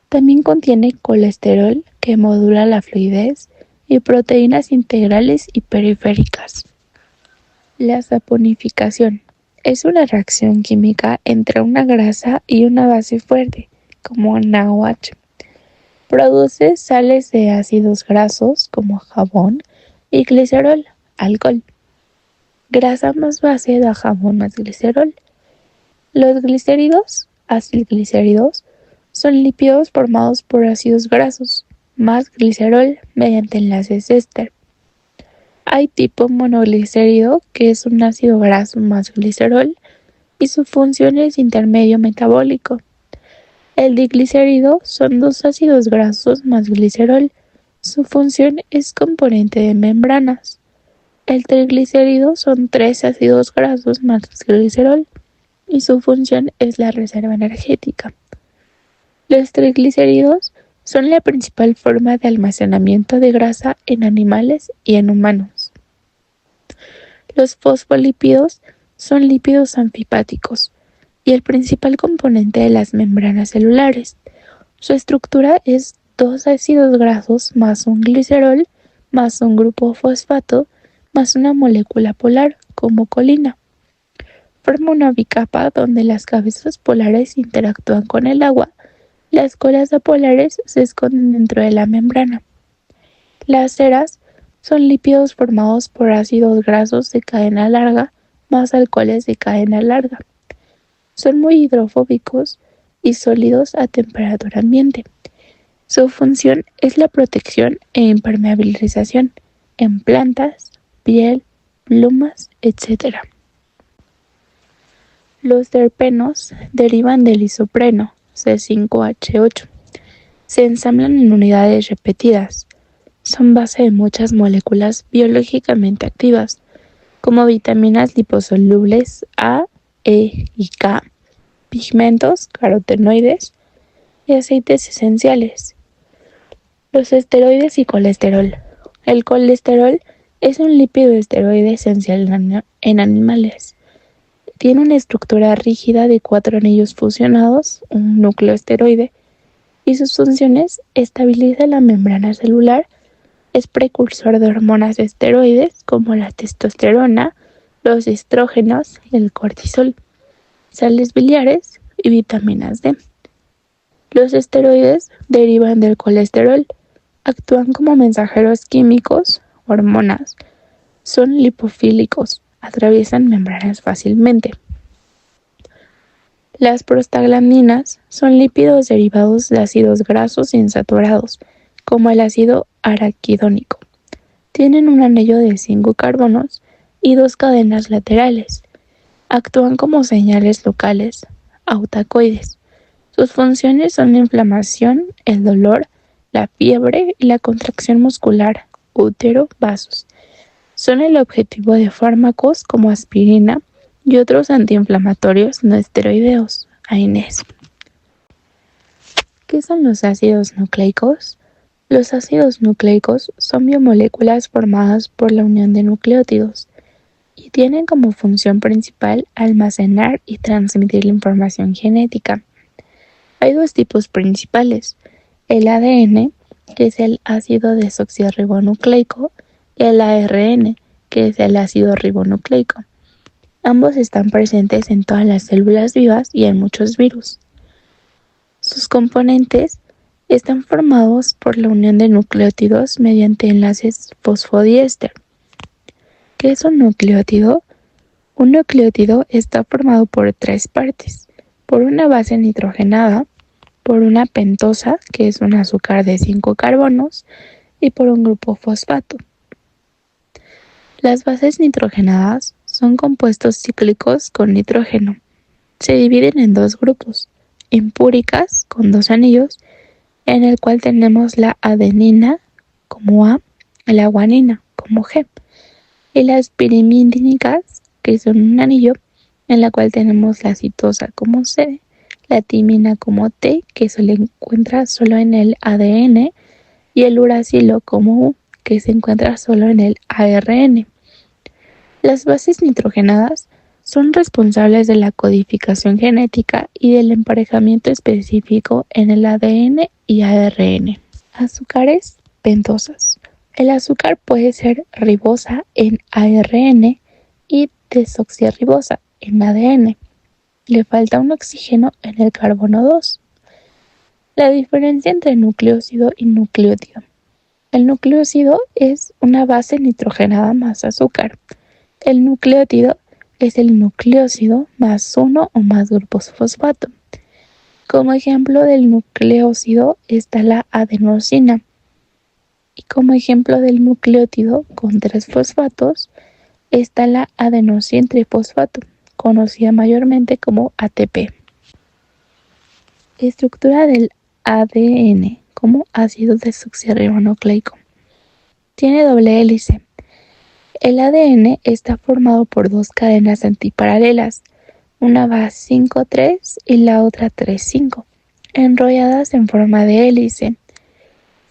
También contiene colesterol que modula la fluidez y proteínas integrales y periféricas. La saponificación es una reacción química entre una grasa y una base fuerte, como NaOH. Produce sales de ácidos grasos como jabón y glicerol, alcohol. Grasa más base da jabón más glicerol. Los glicéridos, acilglicéridos, son lípidos formados por ácidos grasos, más glicerol mediante enlaces éster. Hay tipo monoglicérido, que es un ácido graso más glicerol, y su función es intermedio metabólico. El diglicérido son 2 ácidos grasos más glicerol. Su función es componente de membranas. El triglicérido son 3 ácidos grasos más glicerol y su función es la reserva energética. Los triglicéridos son la principal forma de almacenamiento de grasa en animales y en humanos. Los fosfolípidos son lípidos anfipáticos y el principal componente de las membranas celulares. Su estructura es 2 ácidos grasos más un glicerol más un grupo fosfato más una molécula polar como colina. Forma una bicapa donde las cabezas polares interactúan con el agua. Las colas apolares se esconden dentro de la membrana. Las ceras son lípidos formados por ácidos grasos de cadena larga más alcoholes de cadena larga. Son muy hidrofóbicos y sólidos a temperatura ambiente. Su función es la protección e impermeabilización en plantas, piel, plumas, etc. Los terpenos derivan del isopreno, C5H8. Se ensamblan en unidades repetidas. Son base de muchas moléculas biológicamente activas, como vitaminas liposolubles A, E y K, pigmentos, carotenoides y aceites esenciales. Los esteroides y colesterol. El colesterol es un lípido esteroide esencial en animales. Tiene una estructura rígida de 4 anillos fusionados, un núcleo esteroide, y sus funciones: estabiliza la membrana celular, es precursor de hormonas esteroides como la testosterona, los estrógenos y el cortisol, sales biliares y vitaminas D. Los esteroides derivan del colesterol, actúan como mensajeros químicos, hormonas, son lipofílicos, atraviesan membranas fácilmente. Las prostaglandinas son lípidos derivados de ácidos grasos insaturados, como el ácido araquidónico. Tienen un anillo de 5 carbonos y 2 cadenas laterales. Actúan como señales locales, autacoides. Sus funciones son la inflamación, el dolor, la fiebre y la contracción muscular, útero, vasos. Son el objetivo de fármacos como aspirina y otros antiinflamatorios no esteroideos, AINES. ¿Qué son los ácidos nucleicos? Los ácidos nucleicos son biomoléculas formadas por la unión de nucleótidos y tienen como función principal almacenar y transmitir la información genética. Hay 2 tipos principales: el ADN, que es el ácido desoxirribonucleico, y el ARN, que es el ácido ribonucleico. Ambos están presentes en todas las células vivas y en muchos virus. Sus componentes están formados por la unión de nucleótidos mediante enlaces fosfodiéster. ¿Qué es un nucleótido? Un nucleótido está formado por 3 partes: por una base nitrogenada, por una pentosa, que es un azúcar de 5 carbonos, y por un grupo fosfato. Las bases nitrogenadas son compuestos cíclicos con nitrógeno. Se dividen en 2 grupos: impúricas, con 2 anillos, en el cual tenemos la adenina como A y la guanina como G, y las pirimidínicas, que son un anillo, en la cual tenemos la citosa como C, la timina como T, que se le encuentra solo en el ADN, y el uracilo como U, que se encuentra solo en el ARN. Las bases nitrogenadas son responsables de la codificación genética y del emparejamiento específico en el ADN y ARN. Azúcares pentosas. El azúcar puede ser ribosa en ARN y desoxirribosa en ADN. Le falta un oxígeno en el carbono 2. La diferencia entre nucleósido y nucleótido. El nucleósido es una base nitrogenada más azúcar. El nucleótido es el nucleósido más 1 o más grupos fosfato. Como ejemplo del nucleósido está la adenosina. Y como ejemplo del nucleótido con 3 fosfatos está la adenosintrifosfato, conocida mayormente como ATP. Estructura del ADN como ácido desoxirribonucleico. Tiene doble hélice. El ADN está formado por 2 cadenas antiparalelas, una va 5'3 y la otra 3'5, enrolladas en forma de hélice.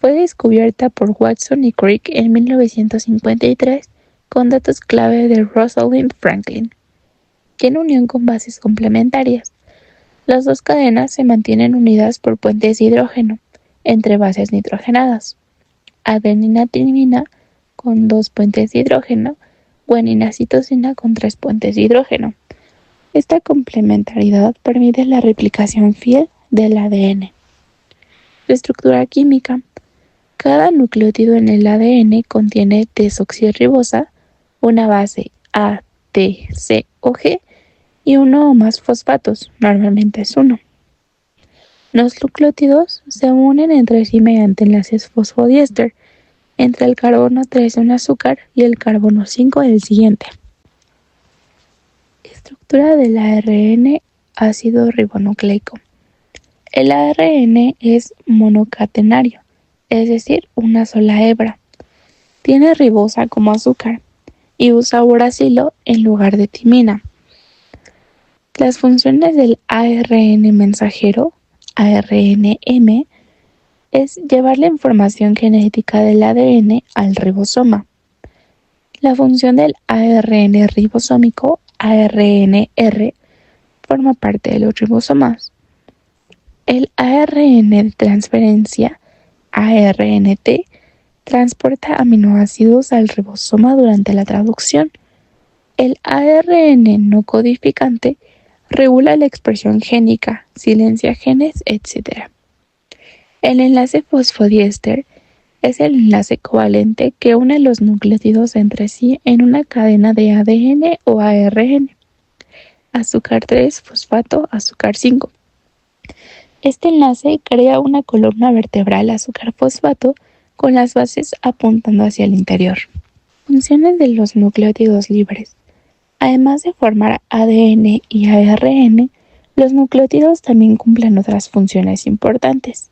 Fue descubierta por Watson y Crick en 1953 con datos clave de Rosalind Franklin. Tiene unión con bases complementarias. Las 2 cadenas se mantienen unidas por puentes de hidrógeno entre bases nitrogenadas. Adenina-timina con 2 puentes de hidrógeno, guanina-citosina con 3 puentes de hidrógeno. Esta complementariedad permite la replicación fiel del ADN. Su estructura química. Cada nucleótido en el ADN contiene desoxirribosa, una base A, T, C o G y uno o más fosfatos, normalmente es uno. Los nucleótidos se unen entre sí mediante enlaces fosfodiéster entre el carbono 3 de un azúcar y el carbono 5 del siguiente. Estructura del ARN ácido ribonucleico. El ARN es monocatenario, es decir, una sola hebra. Tiene ribosa como azúcar y usa uracilo en lugar de timina. Las funciones del ARN mensajero, ARNM, es llevar la información genética del ADN al ribosoma. La función del ARN ribosómico, ARNR, forma parte de los ribosomas. El ARN de transferencia, ARNT, transporta aminoácidos al ribosoma durante la traducción. El ARN no codificante regula la expresión génica, silencia genes, etc. El enlace fosfodiéster es el enlace covalente que une los nucleótidos entre sí en una cadena de ADN o ARN. Azúcar 3, fosfato, azúcar 5. Este enlace crea una columna vertebral azúcar-fosfato con las bases apuntando hacia el interior. Funciones de los nucleótidos libres. Además de formar ADN y ARN, los nucleótidos también cumplen otras funciones importantes.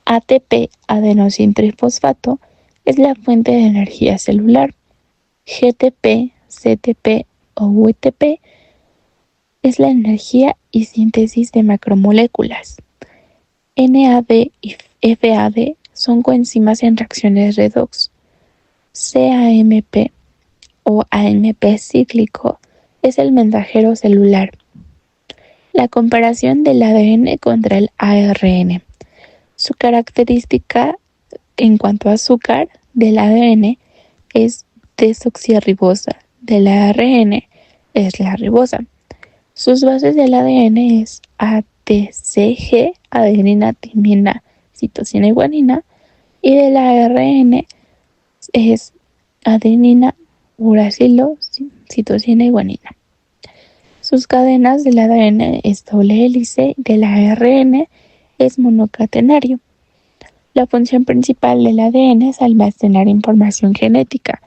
ATP, adenosintrifosfato, es la fuente de energía celular. GTP, CTP o UTP es la energía y síntesis de macromoléculas. NAD y FAD son coenzimas en reacciones redox. CAMP o AMP cíclico es el mensajero celular. La comparación del ADN contra el ARN. Su característica en cuanto a azúcar del ADN es desoxirribosa, del ARN es la ribosa. Sus bases del ADN es ATCG, adenina, timina, citosina y guanina, y del ARN es adenina, uracilo, citosina y guanina. Sus cadenas del ADN es doble hélice, del ARN es monocatenario. La función principal del ADN es almacenar información genética.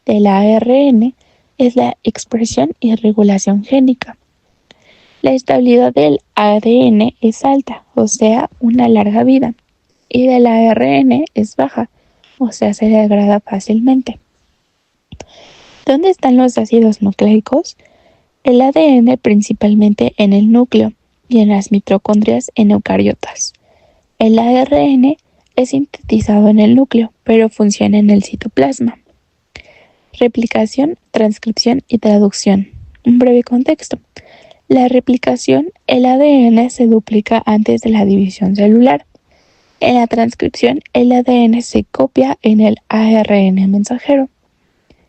Del ARN es la expresión y regulación génica. La estabilidad del ADN es alta, o sea, una larga vida, y del ARN es baja, o sea, se degrada fácilmente. ¿Dónde están los ácidos nucleicos? El ADN principalmente en el núcleo y en las mitocondrias en eucariotas. El ARN es sintetizado en el núcleo, pero funciona en el citoplasma. Replicación, transcripción y traducción. Un breve contexto. La replicación, el ADN se duplica antes de la división celular. En la transcripción, el ADN se copia en el ARN mensajero.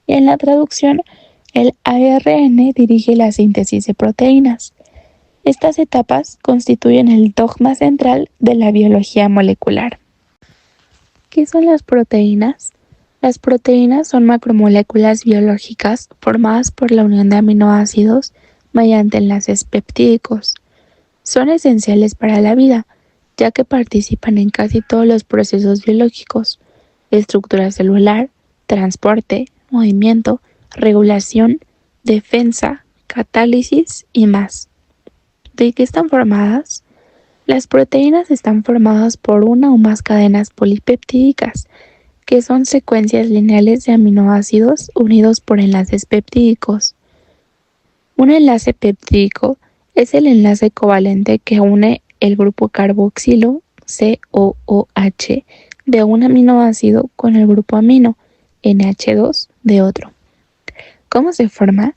Y en la traducción, el ARN dirige la síntesis de proteínas. Estas etapas constituyen el dogma central de la biología molecular. ¿Qué son las proteínas? Las proteínas son macromoléculas biológicas formadas por la unión de aminoácidos mediante enlaces peptídicos. Son esenciales para la vida, ya que participan en casi todos los procesos biológicos: estructura celular, transporte, movimiento, regulación, defensa, catálisis y más. ¿De qué están formadas? Las proteínas están formadas por una o más cadenas polipeptídicas, que son secuencias lineales de aminoácidos unidos por enlaces peptídicos. Un enlace peptídico es el enlace covalente que une el grupo carboxilo COOH de un aminoácido con el grupo amino NH2 de otro. ¿Cómo se forma?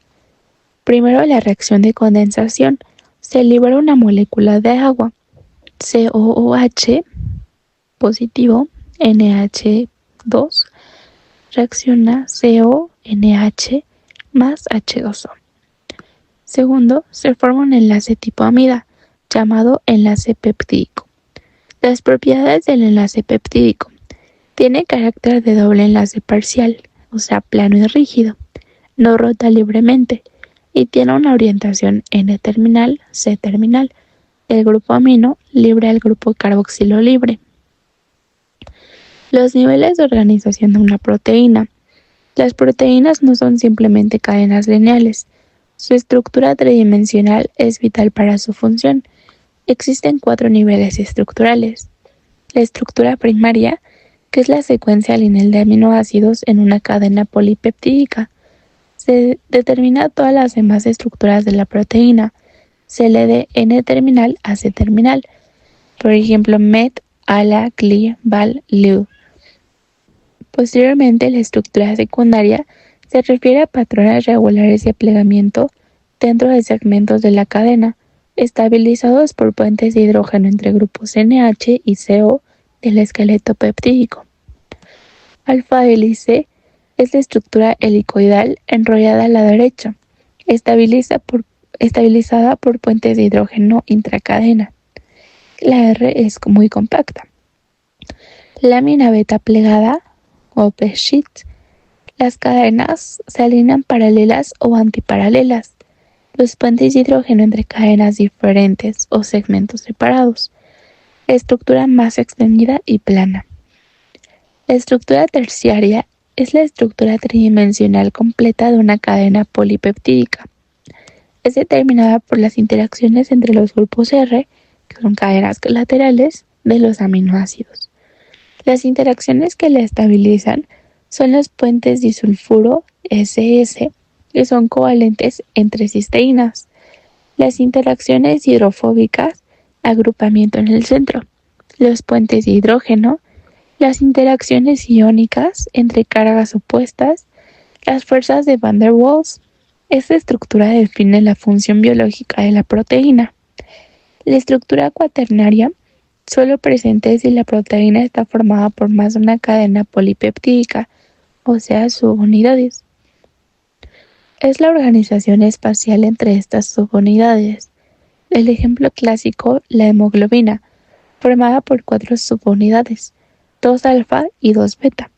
Primero, la reacción de condensación. Se libera una molécula de agua, COOH positivo, NH2, reacciona CONH más H2O. Segundo, se forma un enlace tipo amida, llamado enlace peptídico. Las propiedades del enlace peptídico. Tiene carácter de doble enlace parcial, o sea, plano y rígido. No rota libremente y tiene una orientación N-terminal, C-terminal. El grupo amino libre al grupo carboxilo libre. Los niveles de organización de una proteína. Las proteínas no son simplemente cadenas lineales. Su estructura tridimensional es vital para su función. Existen 4 niveles estructurales. La estructura primaria, que es la secuencia lineal de aminoácidos en una cadena polipeptídica. Se determina todas las demás estructuras de la proteína. Se le dé N-terminal a C-terminal. Por ejemplo, MET, ALA, CLI, VAL, LIU. Posteriormente, la estructura secundaria se refiere a patrones regulares de plegamiento dentro de segmentos de la cadena, estabilizados por puentes de hidrógeno entre grupos NH y CO del esqueleto peptídico. Alfa-hélice es la estructura helicoidal enrollada a la derecha, estabilizada por puentes de hidrógeno intracadena. La R es muy compacta. Lámina beta plegada o P-sheet. Las cadenas se alinean paralelas o antiparalelas. Los puentes de hidrógeno entre cadenas diferentes o segmentos separados. Estructura más extendida y plana. La estructura terciaria es la estructura tridimensional completa de una cadena polipeptídica. Es determinada por las interacciones entre los grupos R, que son cadenas laterales, de los aminoácidos. Las interacciones que la estabilizan son los puentes disulfuro SS, que son covalentes entre cisteínas. Las interacciones hidrofóbicas, agrupamiento en el centro. Los puentes de hidrógeno, las interacciones iónicas entre cargas opuestas, las fuerzas de Van der Waals. Esta estructura define la función biológica de la proteína. La estructura cuaternaria solo presente si la proteína está formada por más de una cadena polipeptídica, o sea, subunidades. Es la organización espacial entre estas subunidades. El ejemplo clásico, la hemoglobina, formada por 4 subunidades, 2 alfa y 2 beta.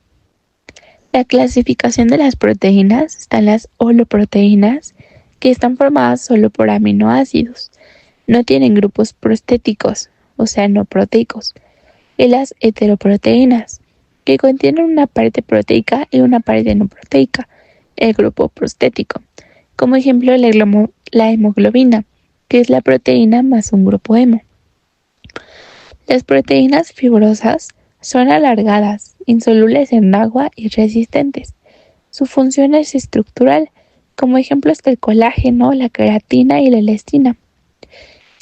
La clasificación de las proteínas están las holoproteínas, que están formadas solo por aminoácidos. No tienen grupos prostéticos, o sea, no proteicos, y las heteroproteínas, que contienen una parte proteica y una parte no proteica, el grupo prostético. Como ejemplo, la hemoglobina, que es la proteína más un grupo hemo. Las proteínas fibrosas son alargadas, insolubles en agua y resistentes. Su función es estructural, como ejemplos del colágeno, la queratina y la elastina.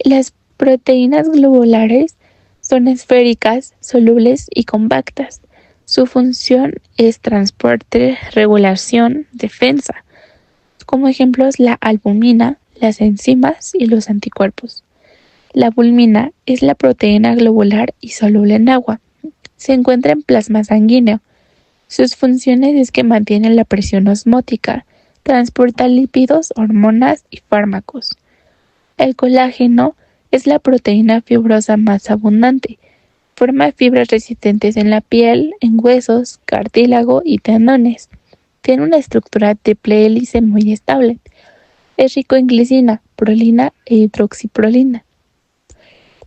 Las proteínas globulares son esféricas, solubles y compactas. Su función es transporte, regulación, defensa. Como ejemplos, la albumina, las enzimas y los anticuerpos. La albumina es la proteína globular y soluble en agua. Se encuentra en plasma sanguíneo. Sus funciones es que mantiene la presión osmótica, transporta lípidos, hormonas y fármacos. El colágeno es la proteína fibrosa más abundante. Forma fibras resistentes en la piel, en huesos, cartílago y tendones. Tiene una estructura triple hélice muy estable. Es rico en glicina, prolina e hidroxiprolina.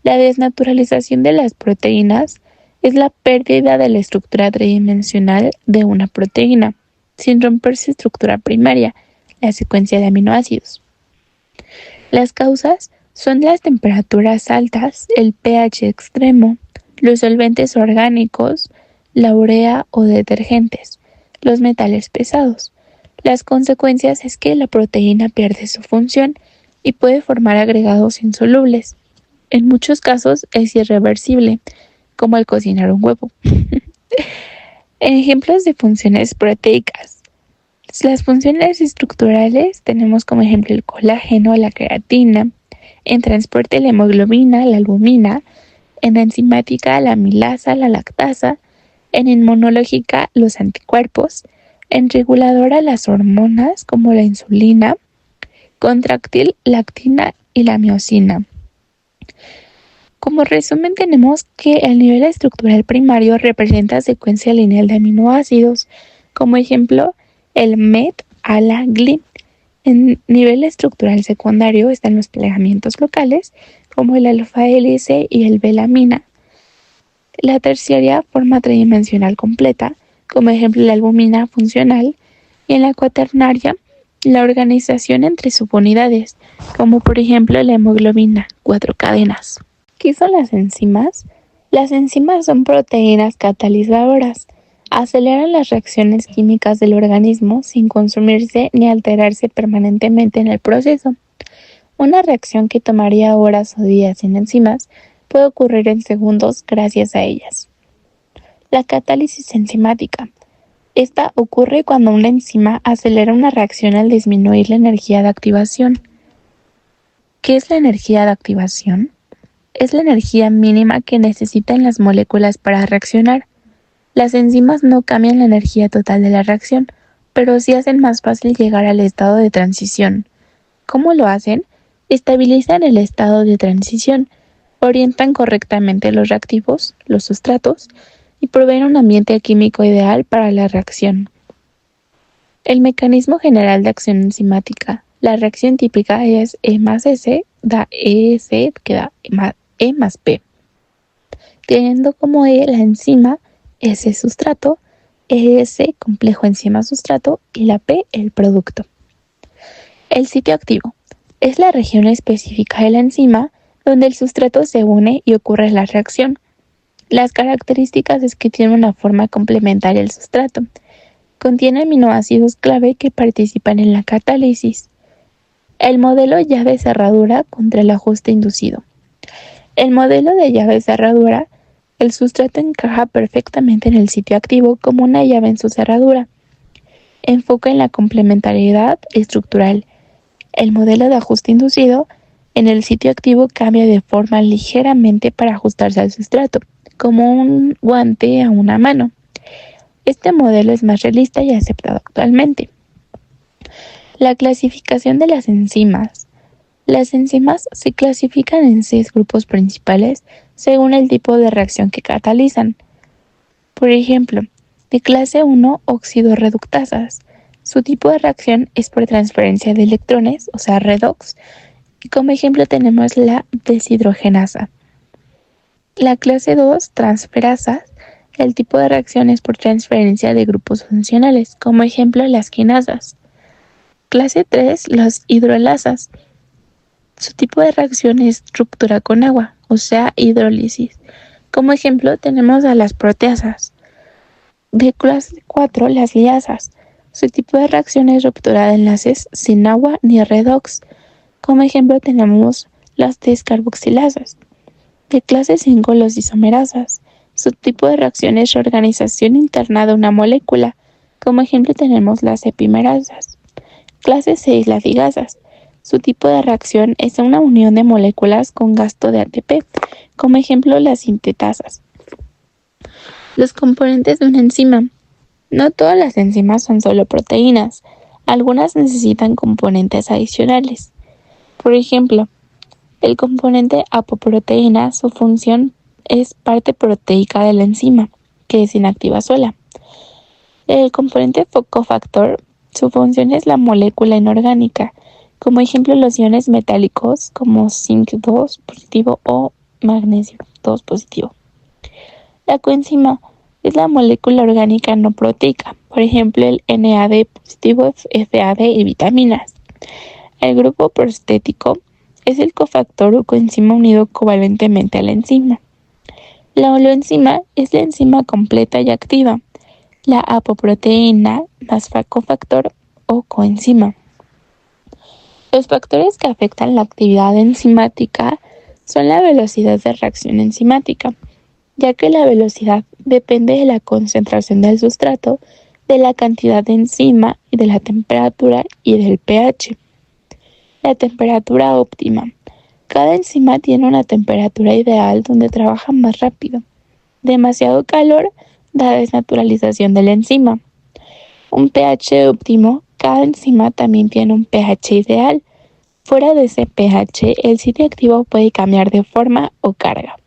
La desnaturalización de las proteínas es la pérdida de la estructura tridimensional de una proteína, sin romper su estructura primaria, la secuencia de aminoácidos. Las causas son las temperaturas altas, el pH extremo, los solventes orgánicos, la urea o detergentes, los metales pesados. Las consecuencias es que la proteína pierde su función y puede formar agregados insolubles. En muchos casos es irreversible, como al cocinar un huevo. Ejemplos de funciones proteicas. Las funciones estructurales tenemos como ejemplo el colágeno, la queratina, en transporte la hemoglobina, la albumina, en enzimática la amilasa, la lactasa, en inmunológica los anticuerpos, en reguladora las hormonas como la insulina, contráctil, lactina y la miosina. Como resumen tenemos que el nivel estructural primario representa secuencia lineal de aminoácidos, como ejemplo el MET-ALA-GLI. En nivel estructural secundario están los plegamientos locales, como el alfa-hélice y el B-lamina. La terciaria forma tridimensional completa, como ejemplo la albumina funcional, y en la cuaternaria la organización entre subunidades, como por ejemplo la hemoglobina, 4 cadenas. ¿Qué son las enzimas? Las enzimas son proteínas catalizadoras. Aceleran las reacciones químicas del organismo sin consumirse ni alterarse permanentemente en el proceso. Una reacción que tomaría horas o días sin enzimas puede ocurrir en segundos gracias a ellas. La catálisis enzimática. Esta ocurre cuando una enzima acelera una reacción al disminuir la energía de activación. ¿Qué es la energía de activación? Es la energía mínima que necesitan las moléculas para reaccionar. Las enzimas no cambian la energía total de la reacción, pero sí hacen más fácil llegar al estado de transición. ¿Cómo lo hacen? Estabilizan el estado de transición, orientan correctamente los reactivos, los sustratos, y proveen un ambiente químico ideal para la reacción. El mecanismo general de acción enzimática. La reacción típica es E más S da ES que da E más P, teniendo como E la enzima, S sustrato, ES complejo enzima sustrato y la P el producto. El sitio activo es la región específica de la enzima donde el sustrato se une y ocurre la reacción. Las características es que tiene una forma complementaria al sustrato. Contiene aminoácidos clave que participan en la catálisis. El modelo llave-cerradura contra el ajuste inducido. El modelo de llave-cerradura, el sustrato encaja perfectamente en el sitio activo como una llave en su cerradura. Enfoca en la complementariedad estructural. El modelo de ajuste inducido, en el sitio activo cambia de forma ligeramente para ajustarse al sustrato, como un guante a una mano. Este modelo es más realista y aceptado actualmente. La clasificación de las enzimas. Las enzimas se clasifican en 6 grupos principales según el tipo de reacción que catalizan. Por ejemplo, de clase 1, oxidorreductasas. Su tipo de reacción es por transferencia de electrones, o sea, redox, y como ejemplo tenemos la deshidrogenasa. La clase 2, transferasas. El tipo de reacción es por transferencia de grupos funcionales, como ejemplo las quinasas. Clase 3, las hidrolasas. Su tipo de reacción es ruptura con agua, o sea, hidrólisis. Como ejemplo tenemos a las proteasas. De clase 4, las liasas. Su tipo de reacción es ruptura de enlaces sin agua ni redox. Como ejemplo tenemos las descarboxilasas. De clase 5, los isomerasas. Su tipo de reacción es reorganización interna de una molécula. Como ejemplo tenemos las epimerasas. Clase 6, las ligasas. Su tipo de reacción es una unión de moléculas con gasto de ATP. Como ejemplo las sintetasas. Los componentes de una enzima. No todas las enzimas son solo proteínas. Algunas necesitan componentes adicionales. Por ejemplo, el componente apoproteína, su función es parte proteica de la enzima, que es inactiva sola. El componente cofactor, su función es la molécula inorgánica, como ejemplo los iones metálicos como zinc 2 positivo o magnesio 2 positivo. La coenzima es la molécula orgánica no proteica, por ejemplo el NAD positivo, FAD y vitaminas. El grupo prostético es el cofactor o coenzima unido covalentemente a la enzima. La holoenzima es la enzima completa y activa, la apoproteína más cofactor o coenzima. Los factores que afectan la actividad enzimática son la velocidad de reacción enzimática, ya que la velocidad depende de la concentración del sustrato, de la cantidad de enzima y de la temperatura y del pH. La temperatura óptima. Cada enzima tiene una temperatura ideal donde trabaja más rápido. Demasiado calor da desnaturalización de la enzima. Un pH óptimo. Cada enzima también tiene un pH ideal. Fuera de ese pH, el sitio activo puede cambiar de forma o carga.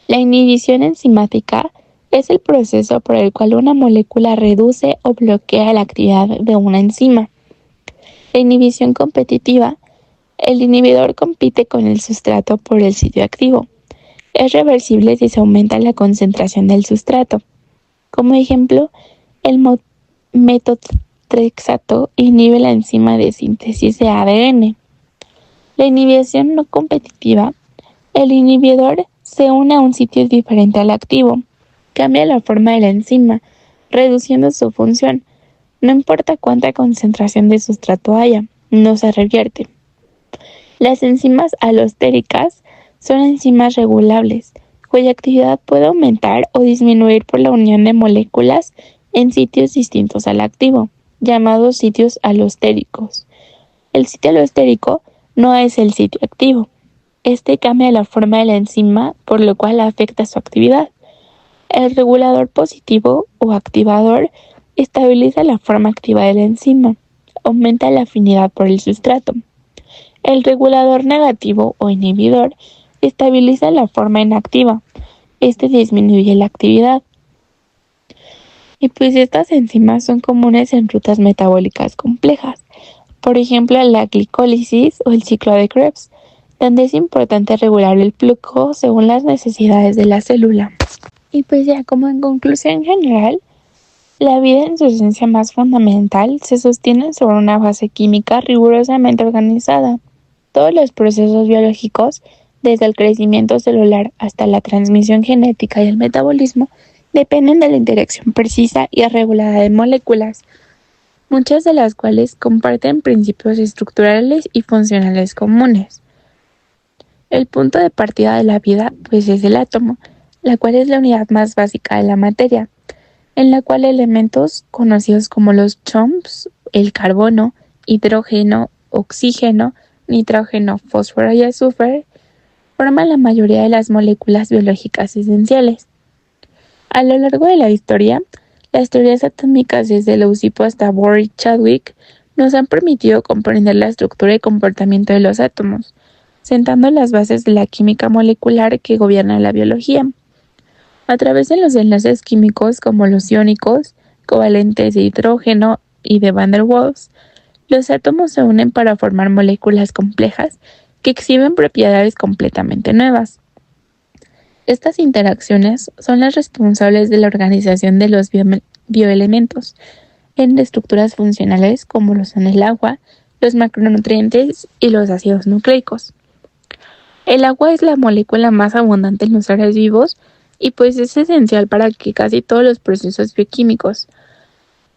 La inhibición enzimática es el proceso por el cual una molécula reduce o bloquea la actividad de una enzima. La inhibición competitiva. El inhibidor compite con el sustrato por el sitio activo. Es reversible si se aumenta la concentración del sustrato. Como ejemplo, el metotrexato inhibe la enzima de síntesis de ADN. La inhibición no competitiva. El inhibidor se une a un sitio diferente al activo. Cambia la forma de la enzima, reduciendo su función. No importa cuánta concentración de sustrato haya, no se revierte. Las enzimas alostéricas son enzimas regulables, cuya actividad puede aumentar o disminuir por la unión de moléculas en sitios distintos al activo, llamados sitios alostéricos. El sitio alostérico no es el sitio activo. Este cambia la forma de la enzima, por lo cual afecta su actividad. El regulador positivo o activador estabiliza la forma activa de la enzima, aumenta la afinidad por el sustrato. El regulador negativo o inhibidor estabiliza la forma inactiva. Este disminuye la actividad. Y pues estas enzimas son comunes en rutas metabólicas complejas, por ejemplo la glicólisis o el ciclo de Krebs, donde es importante regular el flujo según las necesidades de la célula. Y pues ya como en conclusión general, la vida en su esencia más fundamental se sostiene sobre una base química rigurosamente organizada. Todos los procesos biológicos, desde el crecimiento celular hasta la transmisión genética y el metabolismo, dependen de la interacción precisa y regulada de moléculas, muchas de las cuales comparten principios estructurales y funcionales comunes. El punto de partida de la vida, pues, es el átomo, la cual es la unidad más básica de la materia, en la cual elementos conocidos como los CHOMPs, el carbono, hidrógeno, oxígeno, nitrógeno, fósforo y azufre, forman la mayoría de las moléculas biológicas esenciales. A lo largo de la historia, las teorías atómicas desde Leucipo hasta Bohr y Chadwick nos han permitido comprender la estructura y comportamiento de los átomos, sentando las bases de la química molecular que gobierna la biología. A través de los enlaces químicos como los iónicos, covalentes de hidrógeno y de Van der Waals, los átomos se unen para formar moléculas complejas que exhiben propiedades completamente nuevas. Estas interacciones son las responsables de la organización de los bioelementos en estructuras funcionales como lo son el agua, los macronutrientes y los ácidos nucleicos. El agua es la molécula más abundante en los seres vivos y pues es esencial para que casi todos los procesos bioquímicos.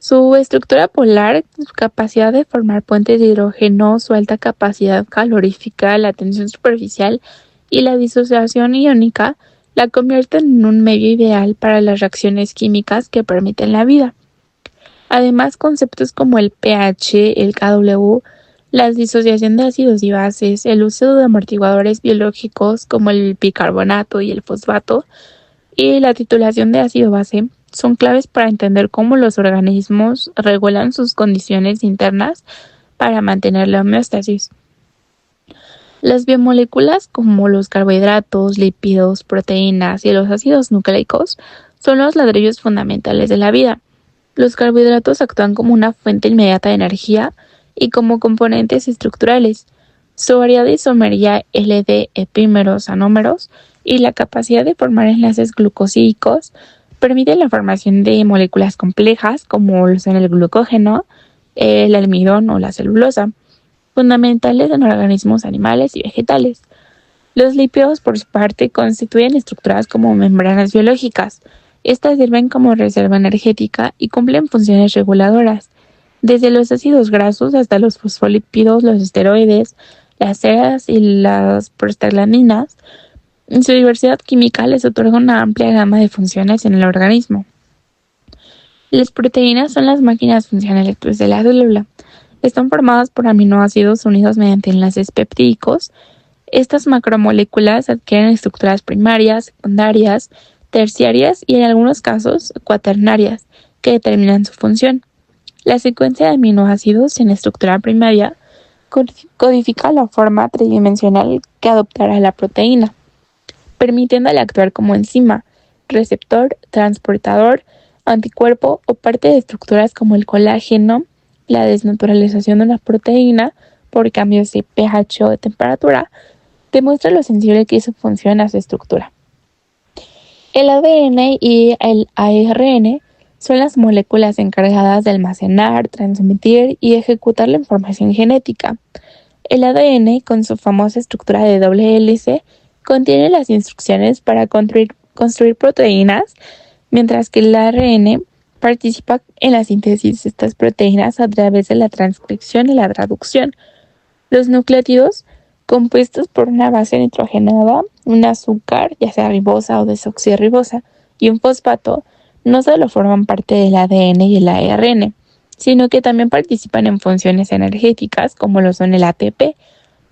Su estructura polar, su capacidad de formar puentes de hidrógeno, su alta capacidad calorífica, la tensión superficial y la disociación iónica la convierten en un medio ideal para las reacciones químicas que permiten la vida. Además, conceptos como el pH, el kW, la disociación de ácidos y bases, el uso de amortiguadores biológicos como el bicarbonato y el fosfato, y la titulación de ácido-base son claves para entender cómo los organismos regulan sus condiciones internas para mantener la homeostasis. Las biomoléculas como los carbohidratos, lípidos, proteínas y los ácidos nucleicos son los ladrillos fundamentales de la vida. Los carbohidratos actúan como una fuente inmediata de energía y como componentes estructurales. Su variedad de isomería LD, epímeros, anómeros y la capacidad de formar enlaces glucosídicos permite la formación de moléculas complejas como lo son el glucógeno, el almidón o la celulosa, fundamentales en organismos animales y vegetales. Los lípidos, por su parte, constituyen estructuras como membranas biológicas. Estas sirven como reserva energética y cumplen funciones reguladoras, desde los ácidos grasos hasta los fosfolípidos, los esteroides, las ceras y las prostaglandinas. Su diversidad química les otorga una amplia gama de funciones en el organismo. Las proteínas son las máquinas funcionales de la célula. Están formadas por aminoácidos unidos mediante enlaces peptídicos. Estas macromoléculas adquieren estructuras primarias, secundarias, terciarias y en algunos casos cuaternarias, que determinan su función. La secuencia de aminoácidos en estructura primaria codifica la forma tridimensional que adoptará la proteína, permitiéndole actuar como enzima, receptor, transportador, anticuerpo o parte de estructuras como el colágeno. La desnaturalización de una proteína por cambios de pH o de temperatura demuestra lo sensible que es su función a su estructura. El ADN y el ARN son las moléculas encargadas de almacenar, transmitir y ejecutar la información genética. El ADN, con su famosa estructura de doble hélice, contiene las instrucciones para construir proteínas, mientras que el ARN participa en la síntesis de estas proteínas a través de la transcripción y la traducción. Los nucleótidos, compuestos por una base nitrogenada, un azúcar, ya sea ribosa o desoxirribosa, y un fosfato, no solo forman parte del ADN y el ARN, sino que también participan en funciones energéticas como lo son el ATP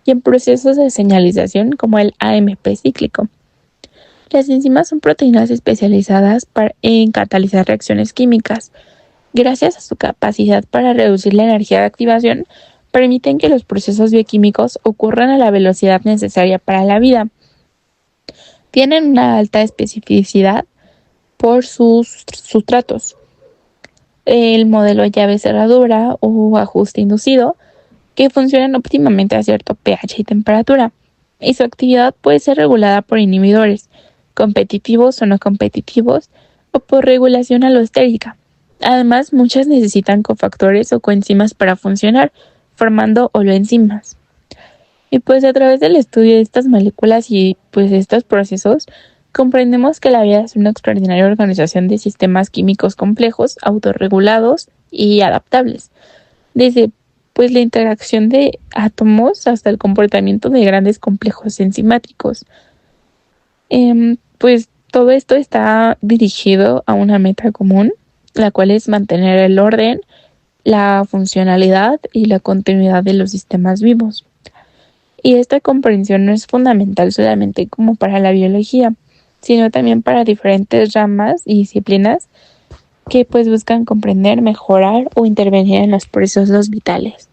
y en procesos de señalización como el AMP cíclico. Las enzimas son proteínas especializadas en catalizar reacciones químicas. Gracias a su capacidad para reducir la energía de activación, permiten que los procesos bioquímicos ocurran a la velocidad necesaria para la vida. Tienen una alta especificidad por sus sustratos. El modelo llave-cerradura o ajuste inducido, que funcionan óptimamente a cierto pH y temperatura, y su actividad puede ser regulada por inhibidores, competitivos o no competitivos, o por regulación alostérica. Además, muchas necesitan cofactores o coenzimas para funcionar, formando holoenzimas. Y pues a través del estudio de estas moléculas y pues de estos procesos, comprendemos que la vida es una extraordinaria organización de sistemas químicos complejos, autorregulados y adaptables. Desde pues la interacción de átomos hasta el comportamiento de grandes complejos enzimáticos. Pues todo esto está dirigido a una meta común, la cual es mantener el orden, la funcionalidad y la continuidad de los sistemas vivos. Y esta comprensión no es fundamental solamente como para la biología, sino también para diferentes ramas y disciplinas que pues buscan comprender, mejorar o intervenir en los procesos vitales.